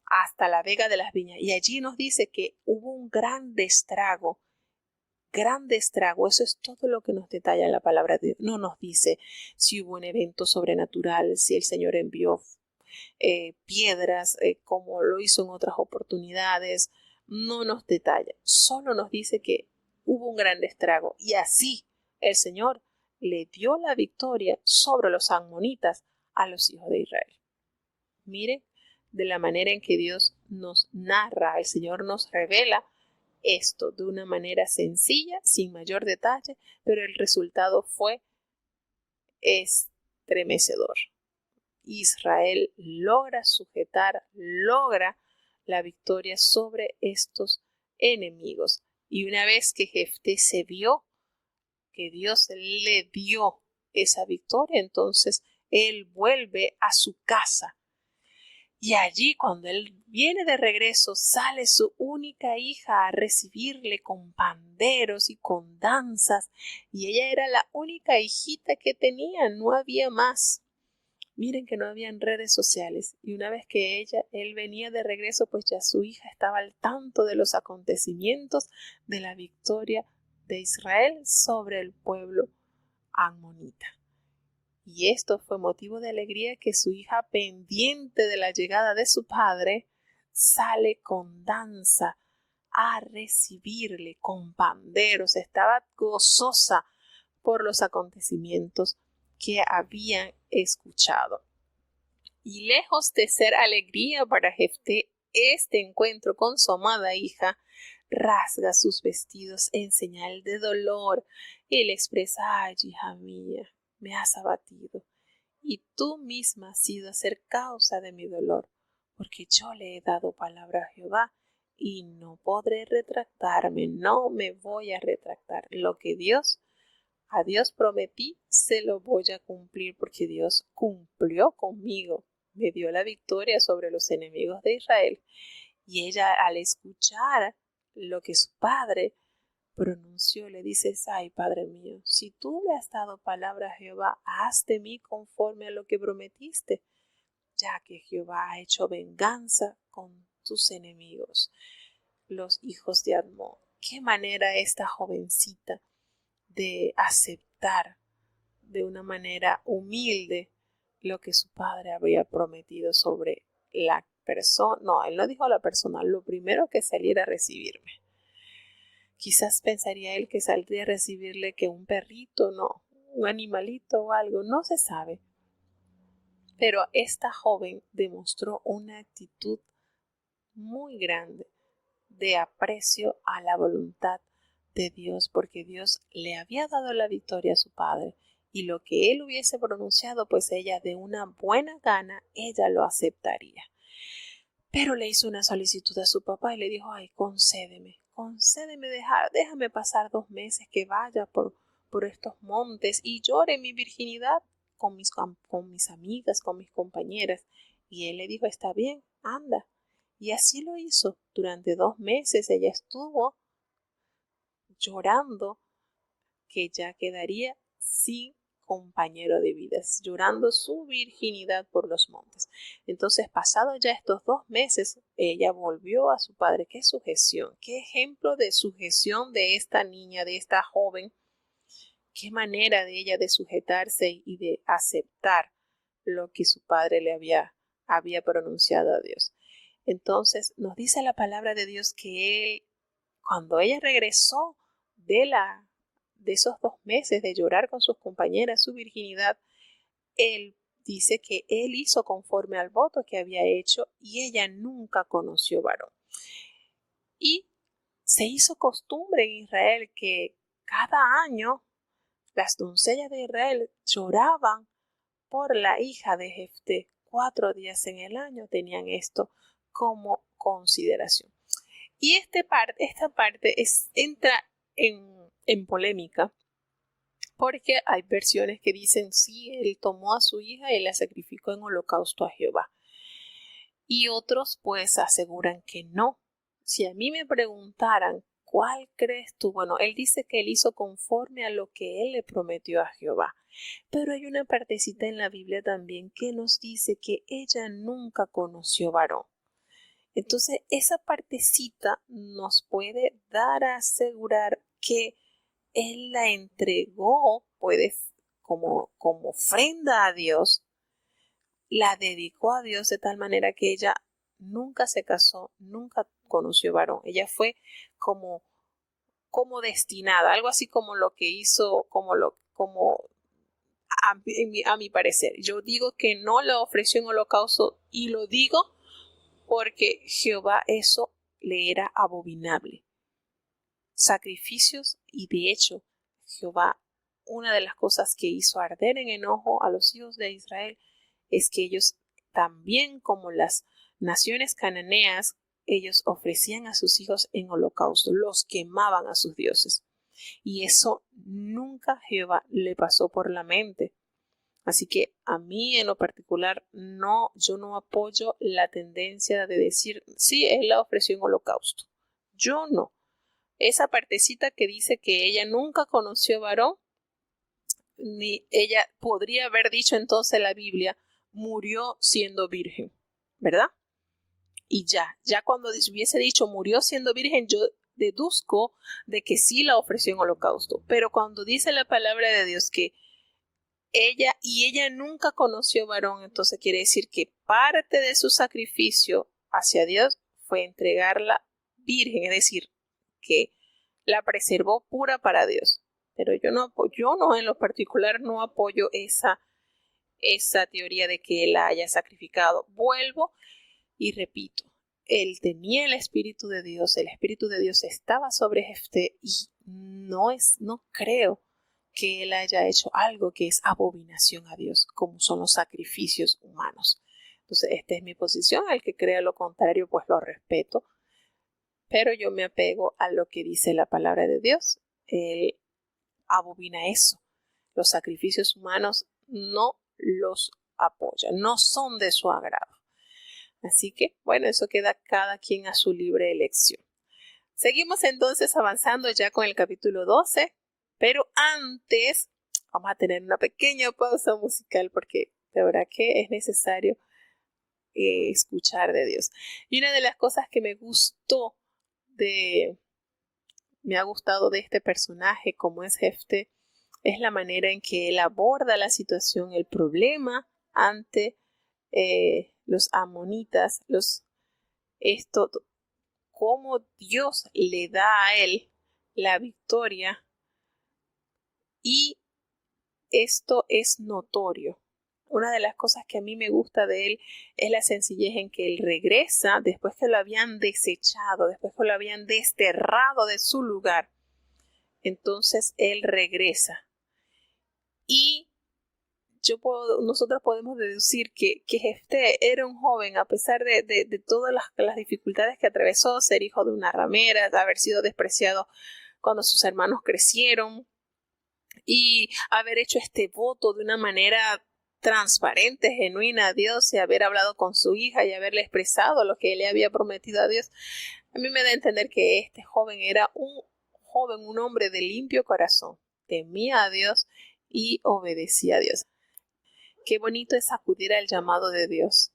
hasta la vega de las viñas. Y allí nos dice que hubo un gran estrago. Eso es todo lo que nos detalla la palabra de Dios. No nos dice si hubo un evento sobrenatural, si el Señor envió piedras, como lo hizo en otras oportunidades. No nos detalla, solo nos dice que hubo un gran estrago, y así el Señor le dio la victoria sobre los amonitas a los hijos de Israel. Miren, de la manera en que Dios nos narra, el Señor nos revela esto de una manera sencilla, sin mayor detalle, pero el resultado fue estremecedor. Israel logra sujetar, logra la victoria sobre estos enemigos. Y una vez que Jefté se vio que Dios le dio esa victoria, entonces él vuelve a su casa. Y allí, cuando él viene de regreso, sale su única hija a recibirle con panderos y con danzas. Y ella era la única hijita que tenía, no había más. Miren que no habían redes sociales. Y una vez que él venía de regreso, pues ya su hija estaba al tanto de los acontecimientos de la victoria de Israel sobre el pueblo amonita. Y esto fue motivo de alegría que su hija, pendiente de la llegada de su padre, sale con danza a recibirle con panderos. Estaba gozosa por los acontecimientos que habían escuchado. Y lejos de ser alegría para Jefté, este encuentro con su amada hija, rasga sus vestidos en señal de dolor y le expresa: ay, hija mía, me has abatido, y tú misma has sido a ser causa de mi dolor, porque yo le he dado palabra a Jehová, y no podré retractarme, no me voy a retractar. Lo que a Dios prometí, se lo voy a cumplir, porque Dios cumplió conmigo, me dio la victoria sobre los enemigos de Israel. Y ella, al escuchar lo que su padre pronunció, le dice: ay, Padre mío, si tú le has dado palabra a Jehová, haz de mí conforme a lo que prometiste, ya que Jehová ha hecho venganza con tus enemigos, los hijos de Admón. Qué manera esta jovencita de aceptar de una manera humilde lo que su padre había prometido sobre la persona. No, él no dijo a la persona, lo primero que saliera a recibirme. Quizás pensaría él que saldría a recibirle que un perrito, no, un animalito o algo, no se sabe. Pero esta joven demostró una actitud muy grande de aprecio a la voluntad de Dios, porque Dios le había dado la victoria a su padre, y lo que él hubiese pronunciado, pues ella de una buena gana, ella lo aceptaría. Pero le hizo una solicitud a su papá y le dijo: ay, concédeme, déjame pasar 2 meses, que vaya por estos montes y llore mi virginidad con mis amigas, con mis compañeras. Y él le dijo: está bien, anda. Y así lo hizo. Durante 2 meses ella estuvo llorando que ya quedaría sin compañero de vidas, llorando su virginidad por los montes. Entonces, pasados ya estos 2 meses, ella volvió a su padre. ¡Qué sujeción! ¡Qué ejemplo de sujeción de esta niña, de esta joven! ¡Qué manera de ella de sujetarse y de aceptar lo que su padre le había pronunciado a Dios! Entonces, nos dice la palabra de Dios que cuando ella regresó de esos 2 meses de llorar con sus compañeras su virginidad, él dice que él hizo conforme al voto que había hecho, y ella nunca conoció varón. Y se hizo costumbre en Israel que cada año las doncellas de Israel lloraban por la hija de Jefté. 4 días en el año tenían esto como consideración. Y esta parte entra en polémica, porque hay versiones que dicen: sí, él tomó a su hija y la sacrificó en holocausto a Jehová. Y otros pues aseguran que no. Si a mí me preguntaran, ¿cuál crees tú? Bueno, él dice que él hizo conforme a lo que él le prometió a Jehová. Pero hay una partecita en la Biblia también que nos dice que ella nunca conoció varón. Entonces, esa partecita nos puede dar a asegurar que él la entregó, como ofrenda a Dios, la dedicó a Dios de tal manera que ella nunca se casó, nunca conoció varón. Ella fue como destinada, algo así como lo que hizo, a mi parecer. Yo digo que no la ofreció en holocausto, y lo digo porque Jehová eso le era abominable. Sacrificios, y de hecho Jehová, una de las cosas que hizo arder en enojo a los hijos de Israel es que ellos también, como las naciones cananeas, ellos ofrecían a sus hijos en holocausto, los quemaban a sus dioses. Y eso nunca Jehová le pasó por la mente. Así que a mí en lo particular yo no apoyo la tendencia de decir, sí, él la ofreció en holocausto. Yo no. Esa partecita que dice que ella nunca conoció varón, ni ella podría haber dicho entonces la Biblia, murió siendo virgen, ¿verdad? Y ya cuando hubiese dicho murió siendo virgen, yo deduzco de que sí la ofreció en holocausto. Pero cuando dice la palabra de Dios que ella nunca conoció varón, entonces quiere decir que parte de su sacrificio hacia Dios fue entregarla virgen, es decir, que la preservó pura para Dios. Pero yo no en lo particular no apoyo esa teoría de que él la haya sacrificado. Vuelvo y repito, él tenía el Espíritu de Dios, el Espíritu de Dios estaba sobre Jefté y no creo que él haya hecho algo que es abominación a Dios, como son los sacrificios humanos. Entonces, esta es mi posición. El que crea lo contrario, pues lo respeto. Pero yo me apego a lo que dice la palabra de Dios. Él abomina eso. Los sacrificios humanos no los apoya, no son de su agrado. Así que, bueno, eso queda cada quien a su libre elección. Seguimos entonces avanzando ya con el capítulo 12, pero antes vamos a tener una pequeña pausa musical porque de verdad que es necesario escuchar de Dios. Y una de las cosas que me ha gustado de este personaje, como es Jefté, es la manera en que él aborda la situación, el problema ante los amonitas, cómo Dios le da a él la victoria, y esto es notorio. Una de las cosas que a mí me gusta de él es la sencillez en que él regresa después que lo habían desechado, después que lo habían desterrado de su lugar. Entonces él regresa. Y nosotros podemos deducir que Jefté era un joven, a pesar de todas las dificultades que atravesó, ser hijo de una ramera, de haber sido despreciado cuando sus hermanos crecieron y haber hecho este voto de una manera transparente, genuina a Dios, y haber hablado con su hija y haberle expresado lo que él le había prometido a Dios. A mí me da a entender que este joven era un hombre de limpio corazón, temía a Dios y obedecía a Dios. Qué bonito es acudir al llamado de Dios.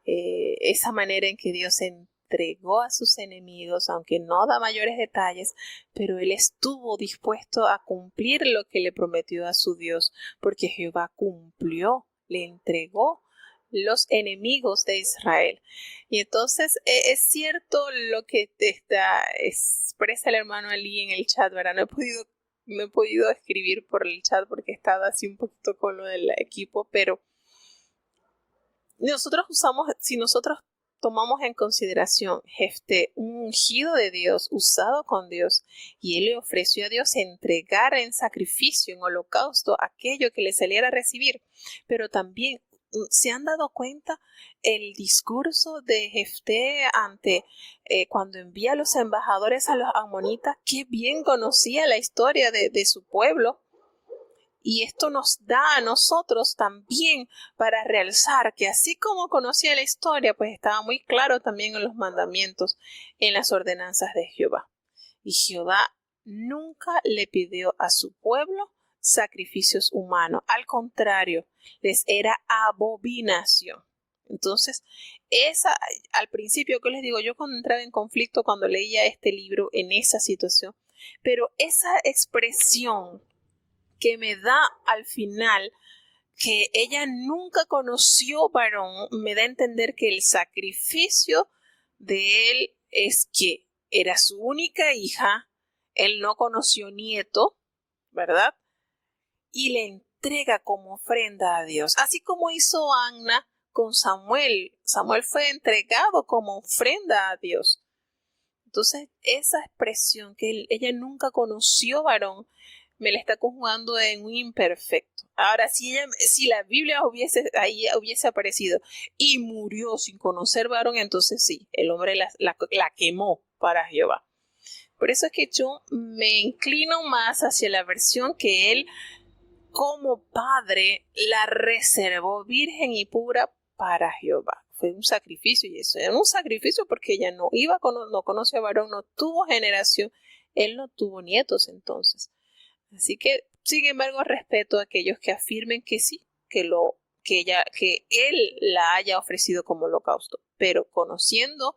Esa manera en que Dios entregó a sus enemigos, aunque no da mayores detalles, pero él estuvo dispuesto a cumplir lo que le prometió a su Dios, porque Jehová cumplió, le entregó los enemigos de Israel. Y entonces es cierto lo que expresa el hermano Ali en el chat, ¿verdad? No he podido escribir por el chat porque he estado así un poquito con lo del equipo, pero si nosotros tomamos en consideración Jefté, un ungido de Dios, usado con Dios, y él le ofreció a Dios entregar en sacrificio, en holocausto, aquello que le saliera a recibir, pero también ¿se han dado cuenta el discurso de Jefté cuando envía a los embajadores a los amonitas? Qué bien conocía la historia de su pueblo. Y esto nos da a nosotros también para realzar que así como conocía la historia, pues estaba muy claro también en los mandamientos, en las ordenanzas de Jehová. Y Jehová nunca le pidió a su pueblo sacrificios humanos. Al contrario, les era abominación. Entonces, al principio que les digo, yo cuando entraba en conflicto cuando leía este libro en esa situación, pero esa expresión que me da al final que ella nunca conoció varón, me da a entender que el sacrificio de él es que era su única hija, él no conoció nieto, ¿verdad? Y le entrega como ofrenda a Dios, así como hizo Anna con Samuel. Samuel fue entregado como ofrenda a Dios. Entonces, esa expresión que ella nunca conoció varón, me la está conjugando en un imperfecto. Ahora, si la Biblia hubiese aparecido y murió sin conocer varón, entonces sí, el hombre la quemó para Jehová. Por eso es que yo me inclino más hacia la versión que él, como padre, la reservó virgen y pura para Jehová. Fue un sacrificio, y eso era un sacrificio porque ella no conoció a varón, no tuvo generación, él no tuvo nietos entonces. Así que, sin embargo, respeto a aquellos que afirmen que sí, que él la haya ofrecido como holocausto, pero conociendo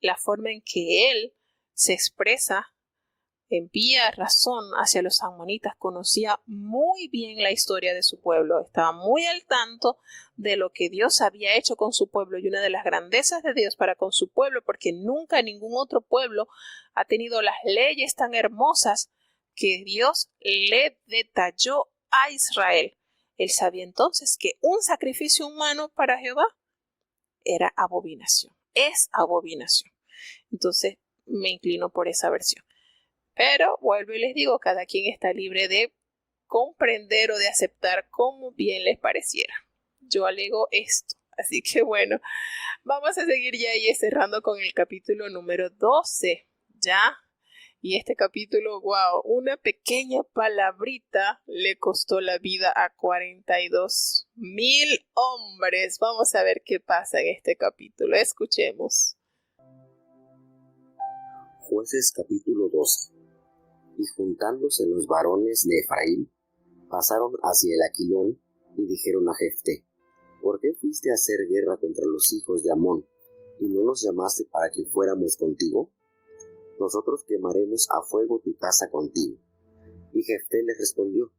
la forma en que él se expresa, envía razón hacia los amonitas, conocía muy bien la historia de su pueblo, estaba muy al tanto de lo que Dios había hecho con su pueblo, y una de las grandezas de Dios para con su pueblo, porque nunca ningún otro pueblo ha tenido las leyes tan hermosas que Dios le detalló a Israel. Él sabía entonces que un sacrificio humano para Jehová era abominación, es abominación. Entonces me inclino por esa versión. Pero vuelvo y les digo, cada quien está libre de comprender o de aceptar como bien les pareciera. Yo alego esto. Así que bueno, vamos a seguir ya y cerrando con el capítulo número 12. Ya. Y este capítulo, wow, una pequeña palabrita le costó la vida a 42,000 hombres. Vamos a ver qué pasa en este capítulo. Escuchemos. Jueces capítulo 12. Y juntándose los varones de Efraín, pasaron hacia el Aquilón y dijeron a Jefté: ¿Por qué fuiste a hacer guerra contra los hijos de Amón, y no nos llamaste para que fuéramos contigo? Nosotros quemaremos a fuego tu casa contigo. Y Jefté les respondió: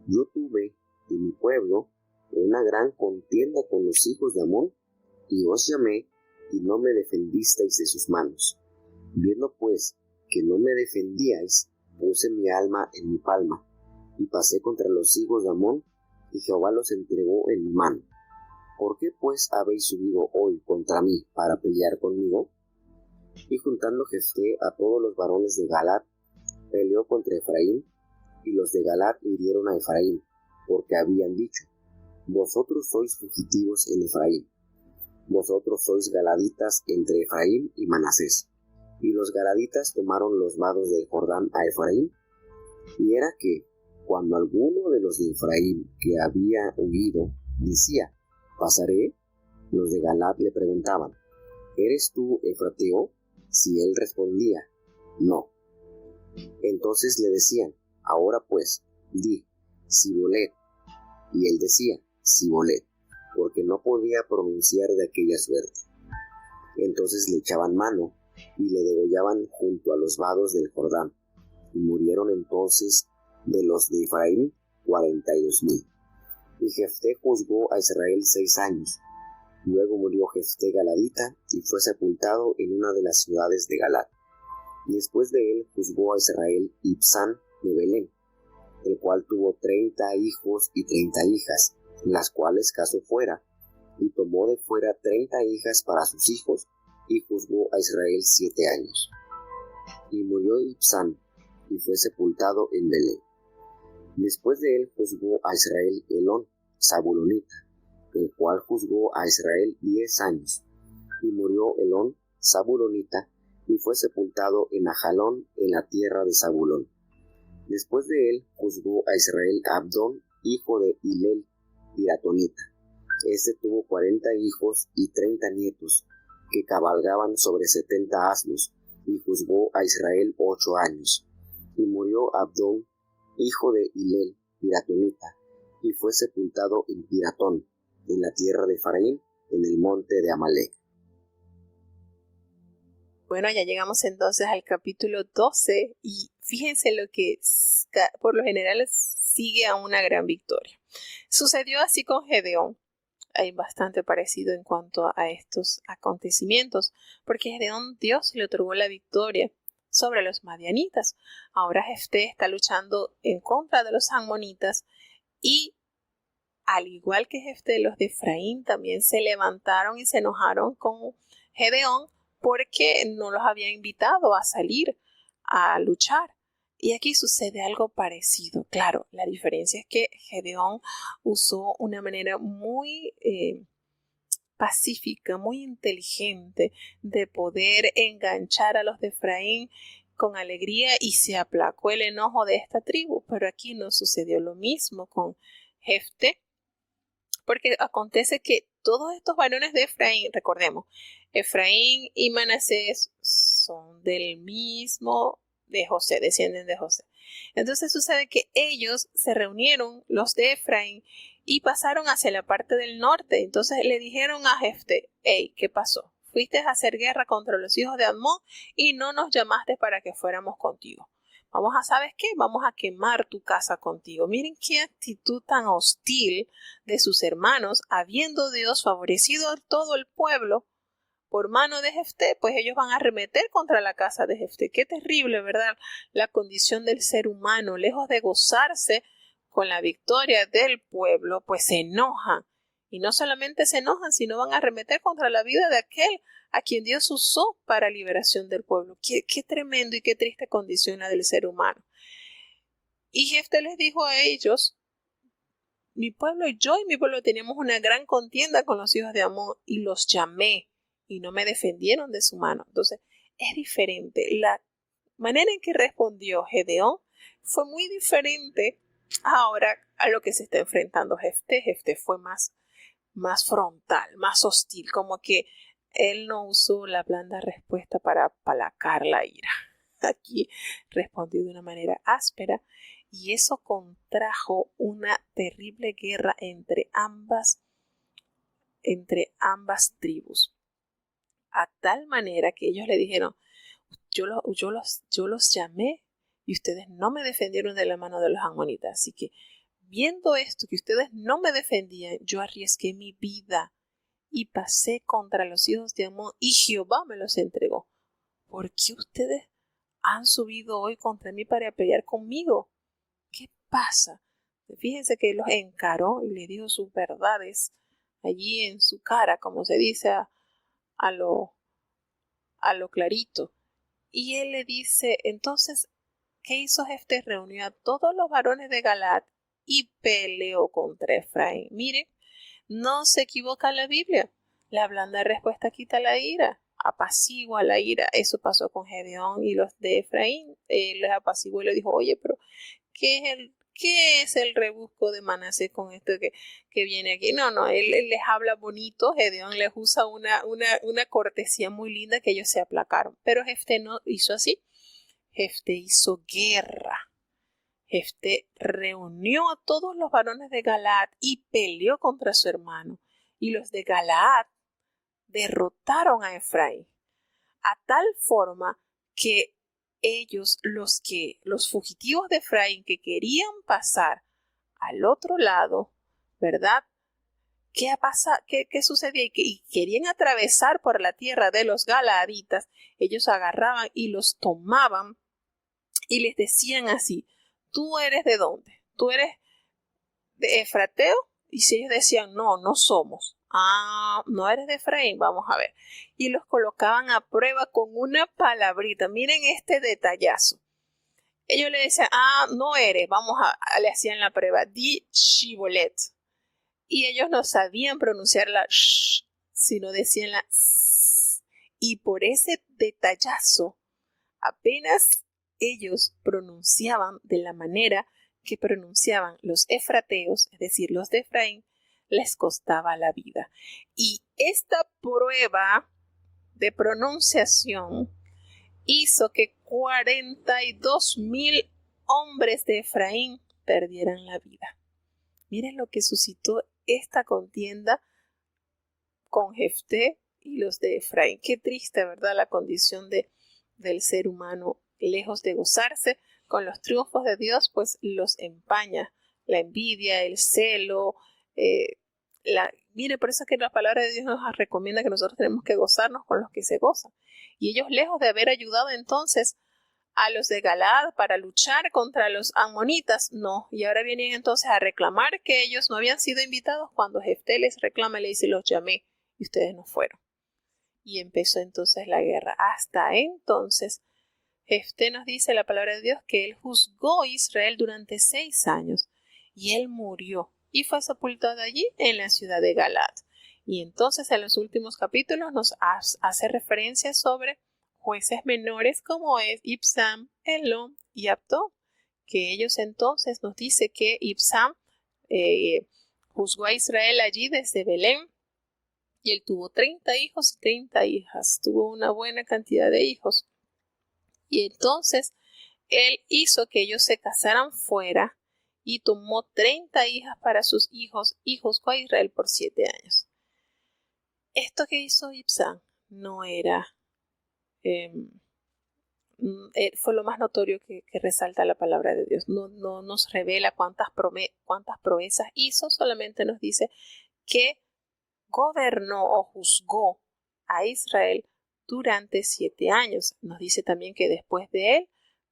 Yo tuve en mi pueblo una gran contienda con los hijos de Amón, y os llamé, y no me defendisteis de sus manos. Viendo pues que no me defendíais, puse mi alma en mi palma, y pasé contra los hijos de Amón, y Jehová los entregó en mi mano. ¿Por qué pues habéis subido hoy contra mí para pelear conmigo? Y juntando Jefté a todos los varones de Galaad, peleó contra Efraín, y los de Galaad hirieron a Efraín, porque habían dicho: Vosotros sois fugitivos en Efraín, vosotros sois galaditas entre Efraín y Manasés. Y los galaditas tomaron los vados del Jordán a Efraín, y era que, cuando alguno de los de Efraín que había huido decía: ¿Pasaré?, los de Galaad le preguntaban: ¿Eres tú efrateo? Si él respondía: No. Entonces le decían: Ahora pues, di, Sibolet. Y él decía: Sibolet, porque no podía pronunciar de aquella suerte. Entonces le echaban mano y le degollaban junto a los vados del Jordán, y murieron entonces de los de Efraín 42,000. Y Jefté juzgó a Israel 6 años. Luego murió Jefté galadita y fue sepultado en una de las ciudades de Galaad. Después de él juzgó a Israel Ibsán de Belén, el cual tuvo 30 hijos y 30 hijas, las cuales casó fuera, y tomó de fuera 30 hijas para sus hijos, y juzgó a Israel 7 años. Y murió Ibsán, y fue sepultado en Belén. Después de él juzgó a Israel Elón, Zabulonita, el cual juzgó a Israel 10 años. Y murió Elón, Zabulonita, y fue sepultado en Ajalón, en la tierra de Zabulón. Después de él juzgó a Israel Abdón, hijo de Hilel, piratonita. Este tuvo 40 hijos y 30 nietos, que cabalgaban sobre 70 asnos, y juzgó a Israel 8 años. Y murió Abdón, hijo de Hilel, piratonita, y fue sepultado en Piratón, en la tierra de Efraín, en el monte de Amalec. Bueno, ya llegamos entonces al capítulo 12 y fíjense lo que por lo general sigue a una gran victoria. Sucedió así con Gedeón. Hay bastante parecido en cuanto a estos acontecimientos, porque Gedeón Dios le otorgó la victoria sobre los madianitas. Ahora Jefté está luchando en contra de los amonitas y al igual que Jefté, los de Efraín también se levantaron y se enojaron con Gedeón porque no los había invitado a salir a luchar. Y aquí sucede algo parecido. Claro, la diferencia es que Gedeón usó una manera muy pacífica, muy inteligente de poder enganchar a los de Efraín con alegría y se aplacó el enojo de esta tribu. Pero aquí no sucedió lo mismo con Jefté, porque acontece que todos estos varones de Efraín, recordemos, Efraín y Manasés son del mismo de José, descienden de José. Entonces sucede que ellos se reunieron, los de Efraín, y pasaron hacia la parte del norte. Entonces le dijeron a Jefté, hey, ¿qué pasó? Fuiste a hacer guerra contra los hijos de Amón y no nos llamaste para que fuéramos contigo. ¿Sabes qué? Vamos a quemar tu casa contigo. Miren qué actitud tan hostil de sus hermanos, habiendo Dios favorecido a todo el pueblo por mano de Jefté, pues ellos van a arremeter contra la casa de Jefté. Qué terrible, ¿verdad? La condición del ser humano, lejos de gozarse con la victoria del pueblo, pues se enojan. Y no solamente se enojan, sino van a arremeter contra la vida de aquel a quien Dios usó para liberación del pueblo. Qué tremendo y qué triste condición la del ser humano. Y Jefté les dijo a ellos, mi pueblo y mi pueblo teníamos una gran contienda con los hijos de Amón y los llamé y no me defendieron de su mano. Entonces, es diferente. La manera en que respondió Gedeón fue muy diferente ahora a lo que se está enfrentando Jefté. Jefté fue más frontal, más hostil, como que él no usó la blanda respuesta para aplacar la ira. Aquí respondió de una manera áspera y eso contrajo una terrible guerra entre ambas tribus, a tal manera que ellos le dijeron, yo los llamé y ustedes no me defendieron de la mano de los amonitas, así que viendo esto, que ustedes no me defendían, yo arriesgué mi vida y pasé contra los hijos de Amón y Jehová me los entregó. ¿Por qué ustedes han subido hoy contra mí para pelear conmigo? ¿Qué pasa? Fíjense que los encaró y les dijo sus verdades allí en su cara, como se dice a lo clarito. Y él le dice, entonces, ¿qué hizo Jefté? Reunió a todos los varones de Galaad y peleó contra Efraín. Miren, no se equivoca la Biblia. La blanda respuesta quita la ira, apacigua la ira. Eso pasó con Gedeón y los de Efraín. Él les apaciguó y le dijo, oye, pero ¿qué es el rebusco de Manasés con esto que viene aquí? No, él les habla bonito, Gedeón les usa una cortesía muy linda que ellos se aplacaron. Pero Jefté no hizo así. Jefté hizo guerra. Jefté reunió a todos los varones de Galaad y peleó contra su hermano. Y los de Galaad derrotaron a Efraín, a tal forma que ellos, los fugitivos de Efraín que querían pasar al otro lado, ¿verdad? ¿Qué sucedía? Y querían atravesar por la tierra de los galaaditas, ellos agarraban y los tomaban y les decían así, ¿tú eres de dónde? ¿Tú eres de Efrateo? Y si ellos decían, no somos. No eres de Efraín, vamos a ver. Y los colocaban a prueba con una palabrita. Miren este detallazo. Ellos le decían, no eres, le hacían la prueba, di Shibolet. Y ellos no sabían pronunciar la sh, sino decían la s. Y por ese detallazo, apenas ellos pronunciaban de la manera que pronunciaban los efrateos, es decir, los de Efraín, les costaba la vida. Y esta prueba de pronunciación hizo que 42,000 hombres de Efraín perdieran la vida. Miren lo que suscitó esta contienda con Jefté y los de Efraín. Qué triste, ¿verdad? La condición del ser humano, lejos de gozarse con los triunfos de Dios, pues los empaña la envidia, el celo. Mire, por eso es que la palabra de Dios nos recomienda que nosotros tenemos que gozarnos con los que se gozan. Y ellos, lejos de haber ayudado entonces a los de Galaad para luchar contra los amonitas. No, y ahora vienen entonces a reclamar que ellos no habían sido invitados cuando Jefté les reclama y le dice, los llamé y ustedes no fueron. Y empezó entonces la guerra. Hasta entonces, Jefté nos dice la palabra de Dios que él juzgó a Israel durante 6 años y él murió y fue sepultado allí en la ciudad de Galaad. Y entonces en los últimos capítulos nos hace referencia sobre jueces menores como es Ibsam, Elón y Abdón, que ellos entonces nos dice que Ibsam juzgó a Israel allí desde Belén y él tuvo 30 hijos y 30 hijas, tuvo una buena cantidad de hijos. Y entonces él hizo que ellos se casaran fuera y tomó 30 hijas para sus hijos y juzgó a Israel por 7 años. Esto que hizo Ibsam no era, fue lo más notorio que resalta la palabra de Dios. No nos revela cuántas proezas hizo, solamente nos dice que gobernó o juzgó a Israel durante 7 años. Nos dice también que después de él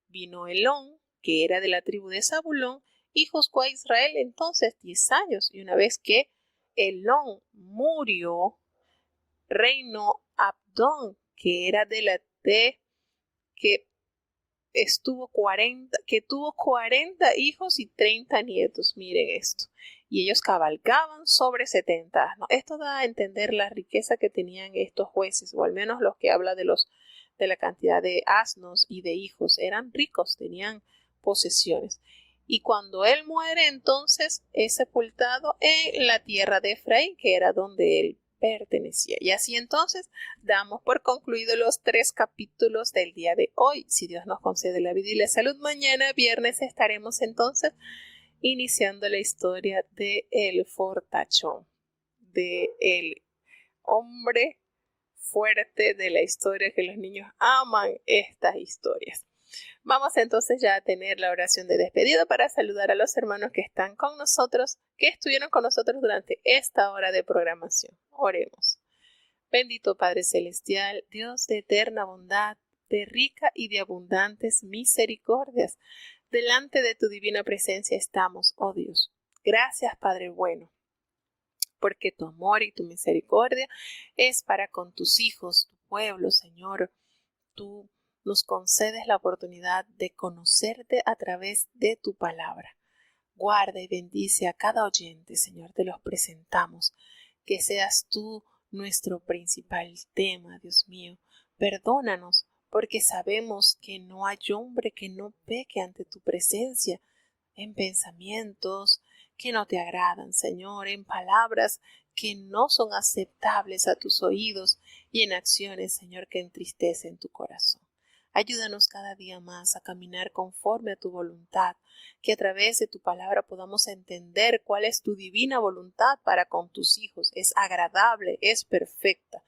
vino Elón, que era de la tribu de Zabulón, y juzgó a Israel entonces 10 años. Y una vez que Elón murió, reinó Abdón, que era que tuvo 40 hijos y 30 nietos. Miren esto. Y ellos cabalgaban sobre 70 asnos. Esto da a entender la riqueza que tenían estos jueces, o al menos los que habla de la cantidad de asnos y de hijos. Eran ricos, tenían posesiones. Y cuando él muere, entonces es sepultado en la tierra de Efraín, que era donde él pertenecía. Y así entonces damos por concluido los 3 capítulos del día de hoy. Si Dios nos concede la vida y la salud, mañana viernes estaremos entonces iniciando la historia de el fortachón, de el hombre fuerte de la historia, que los niños aman estas historias. Vamos entonces ya a tener la oración de despedida para saludar a los hermanos que están con nosotros, que estuvieron con nosotros durante esta hora de programación. Oremos. Bendito Padre Celestial, Dios de eterna bondad, de rica y de abundantes misericordias, delante de tu divina presencia estamos, oh Dios. Gracias, Padre bueno, porque tu amor y tu misericordia es para con tus hijos, tu pueblo, Señor. Tú nos concedes la oportunidad de conocerte a través de tu palabra. Guarda y bendice a cada oyente, Señor, te los presentamos. Que seas tú nuestro principal tema, Dios mío. Perdónanos, porque sabemos que no hay hombre que no peque ante tu presencia, en pensamientos que no te agradan, Señor, en palabras que no son aceptables a tus oídos y en acciones, Señor, que entristecen tu corazón. Ayúdanos cada día más a caminar conforme a tu voluntad, que a través de tu palabra podamos entender cuál es tu divina voluntad para con tus hijos. Es agradable, es perfecta.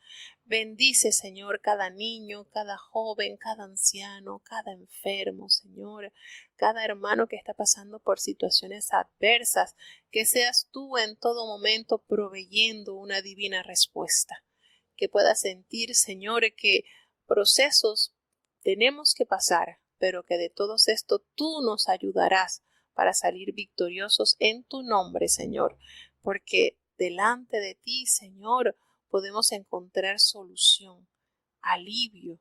Bendice, Señor, cada niño, cada joven, cada anciano, cada enfermo, Señor, cada hermano que está pasando por situaciones adversas, que seas tú en todo momento proveyendo una divina respuesta. Que pueda sentir, Señor, que procesos tenemos que pasar, pero que de todos esto tú nos ayudarás para salir victoriosos en tu nombre, Señor, porque delante de ti, Señor, podemos encontrar solución, alivio,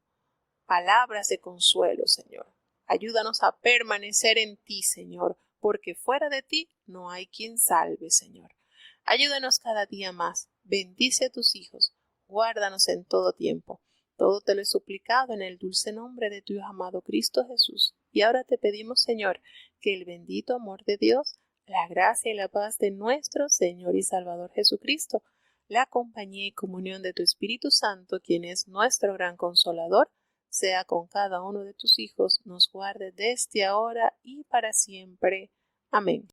palabras de consuelo, Señor. Ayúdanos a permanecer en ti, Señor, porque fuera de ti no hay quien salve, Señor. Ayúdanos cada día más. Bendice a tus hijos. Guárdanos en todo tiempo. Todo te lo he suplicado en el dulce nombre de tu Hijo amado Cristo Jesús. Y ahora te pedimos, Señor, que el bendito amor de Dios, la gracia y la paz de nuestro Señor y Salvador Jesucristo, la compañía y comunión de tu Espíritu Santo, quien es nuestro gran consolador, sea con cada uno de tus hijos, nos guarde desde ahora y para siempre. Amén.